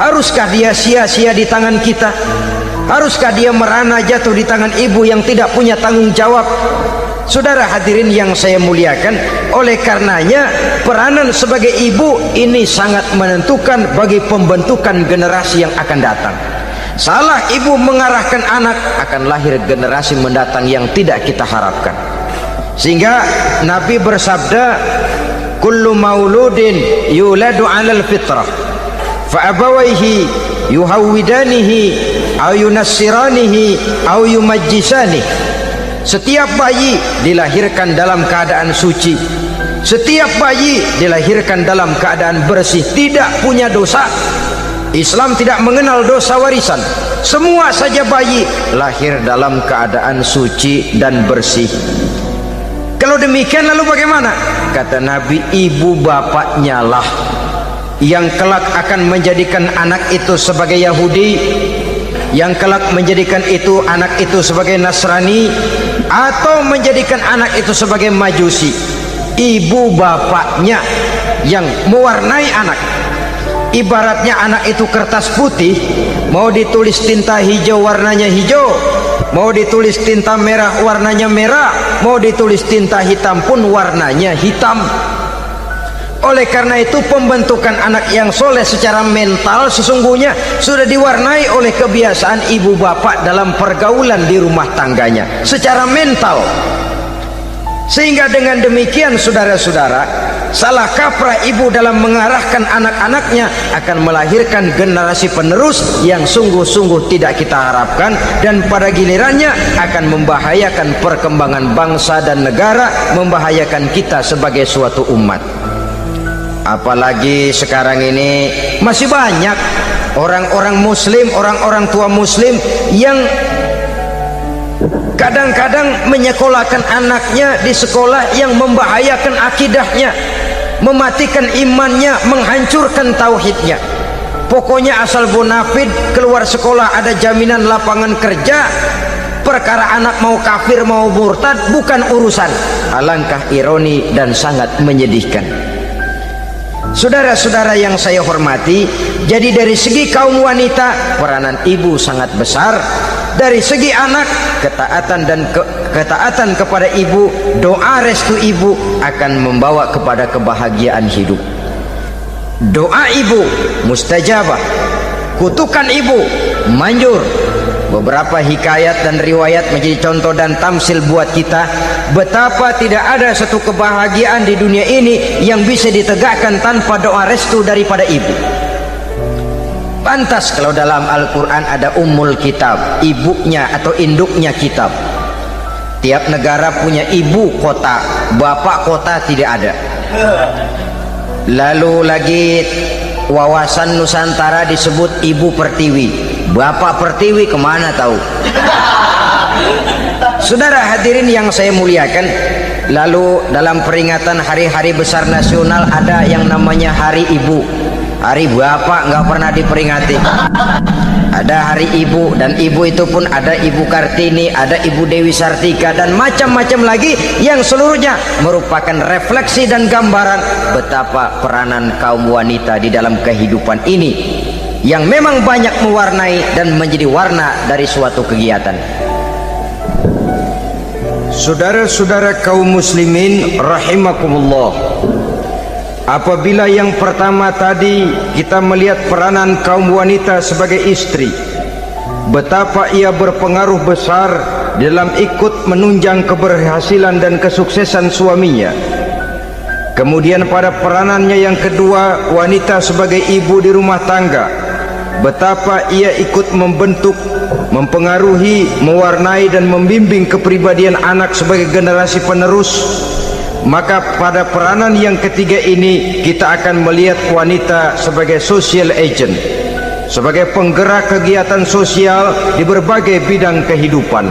Haruskah dia sia-sia di tangan kita? Haruskah dia merana jatuh di tangan ibu yang tidak punya tanggung jawab? Saudara hadirin yang saya muliakan, oleh karenanya peranan sebagai ibu ini sangat menentukan bagi pembentukan generasi yang akan datang. Salah ibu mengarahkan anak, akan lahir generasi mendatang yang tidak kita harapkan. Sehingga Nabi bersabda, kullu mauludin yuladu 'alal fitrah fa abawaihi yuhawwidanihi aw yunassiranihi aw yumajjisanihi. Setiap bayi dilahirkan dalam keadaan suci, setiap bayi dilahirkan dalam keadaan bersih, tidak punya dosa. Islam tidak mengenal dosa warisan. Semua saja bayi lahir dalam keadaan suci dan bersih. Kalau demikian lalu bagaimana? Kata Nabi, ibu bapaknya lah yang kelak akan menjadikan anak itu sebagai Yahudi, yang kelak menjadikan itu anak itu sebagai Nasrani, atau menjadikan anak itu sebagai majusi, ibu bapaknya yang mewarnai anak. Ibaratnya anak itu kertas putih, mau ditulis tinta hijau warnanya hijau, mau ditulis tinta merah warnanya merah, mau ditulis tinta hitam pun warnanya hitam. Oleh karena itu pembentukan anak yang soleh secara mental sesungguhnya sudah diwarnai oleh kebiasaan ibu bapak dalam pergaulan di rumah tangganya secara mental. Sehingga dengan demikian saudara-saudara, salah kaprah ibu dalam mengarahkan anak-anaknya akan melahirkan generasi penerus yang sungguh-sungguh tidak kita harapkan, dan pada gilirannya akan membahayakan perkembangan bangsa dan negara, membahayakan kita sebagai suatu umat. Apalagi sekarang ini masih banyak orang-orang muslim, orang-orang tua muslim yang kadang-kadang menyekolahkan anaknya di sekolah yang membahayakan akidahnya, mematikan imannya, menghancurkan tauhidnya. Pokoknya asal bonafid keluar sekolah ada jaminan lapangan kerja, perkara anak mau kafir mau murtad bukan urusan. Alangkah ironi dan sangat menyedihkan. Saudara-saudara yang saya hormati, jadi dari segi kaum wanita peranan ibu sangat besar. Dari segi anak, ketaatan kepada ibu, doa restu ibu akan membawa kepada kebahagiaan hidup. Doa ibu mustajabah, kutukan ibu manjur. Beberapa hikayat dan riwayat menjadi contoh dan tamsil buat kita betapa tidak ada satu kebahagiaan di dunia ini yang bisa ditegakkan tanpa doa restu daripada ibu. Pantas kalau dalam Al-Quran ada ummul kitab, ibunya atau induknya kitab. Tiap negara punya ibu kota, bapak kota tidak ada. Lalu lagi wawasan Nusantara disebut ibu pertiwi, bapak pertiwi kemana tahu. Saudara hadirin yang saya muliakan, lalu dalam peringatan hari-hari besar nasional ada yang namanya Hari Ibu. Hari bapak nggak pernah diperingati. Ada hari ibu, dan ibu itu pun ada Ibu Kartini, ada Ibu Dewi Sartika, dan macam-macam lagi yang seluruhnya merupakan refleksi dan gambaran betapa peranan kaum wanita di dalam kehidupan ini yang memang banyak mewarnai dan menjadi warna dari suatu kegiatan. Saudara-saudara kaum muslimin rahimakumullah, apabila yang pertama tadi kita melihat peranan kaum wanita sebagai istri, betapa ia berpengaruh besar dalam ikut menunjang keberhasilan dan kesuksesan suaminya. Kemudian pada peranannya yang kedua, wanita sebagai ibu di rumah tangga, betapa ia ikut membentuk, mempengaruhi, mewarnai dan membimbing kepribadian anak sebagai generasi penerus. Maka pada peranan yang ketiga ini kita akan melihat wanita sebagai social agent, sebagai penggerak kegiatan sosial di berbagai bidang kehidupan.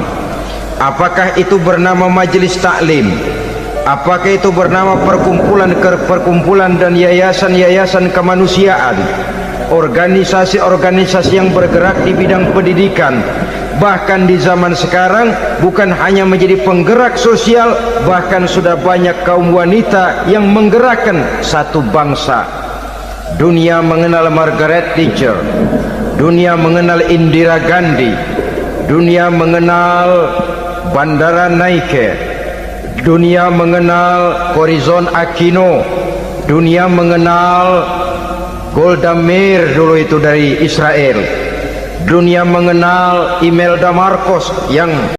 Apakah itu bernama majelis taklim, apakah itu bernama perkumpulan dan yayasan-yayasan kemanusiaan, organisasi-organisasi yang bergerak di bidang pendidikan. Bahkan di zaman sekarang bukan hanya menjadi penggerak sosial, bahkan sudah banyak kaum wanita yang menggerakkan satu bangsa. Dunia mengenal Margaret Thatcher, dunia mengenal Indira Gandhi, dunia mengenal Bandara Naike, dunia mengenal Corazon Aquino, dunia mengenal Golda Meir dulu itu dari Israel, dunia mengenal Imelda Marcos yang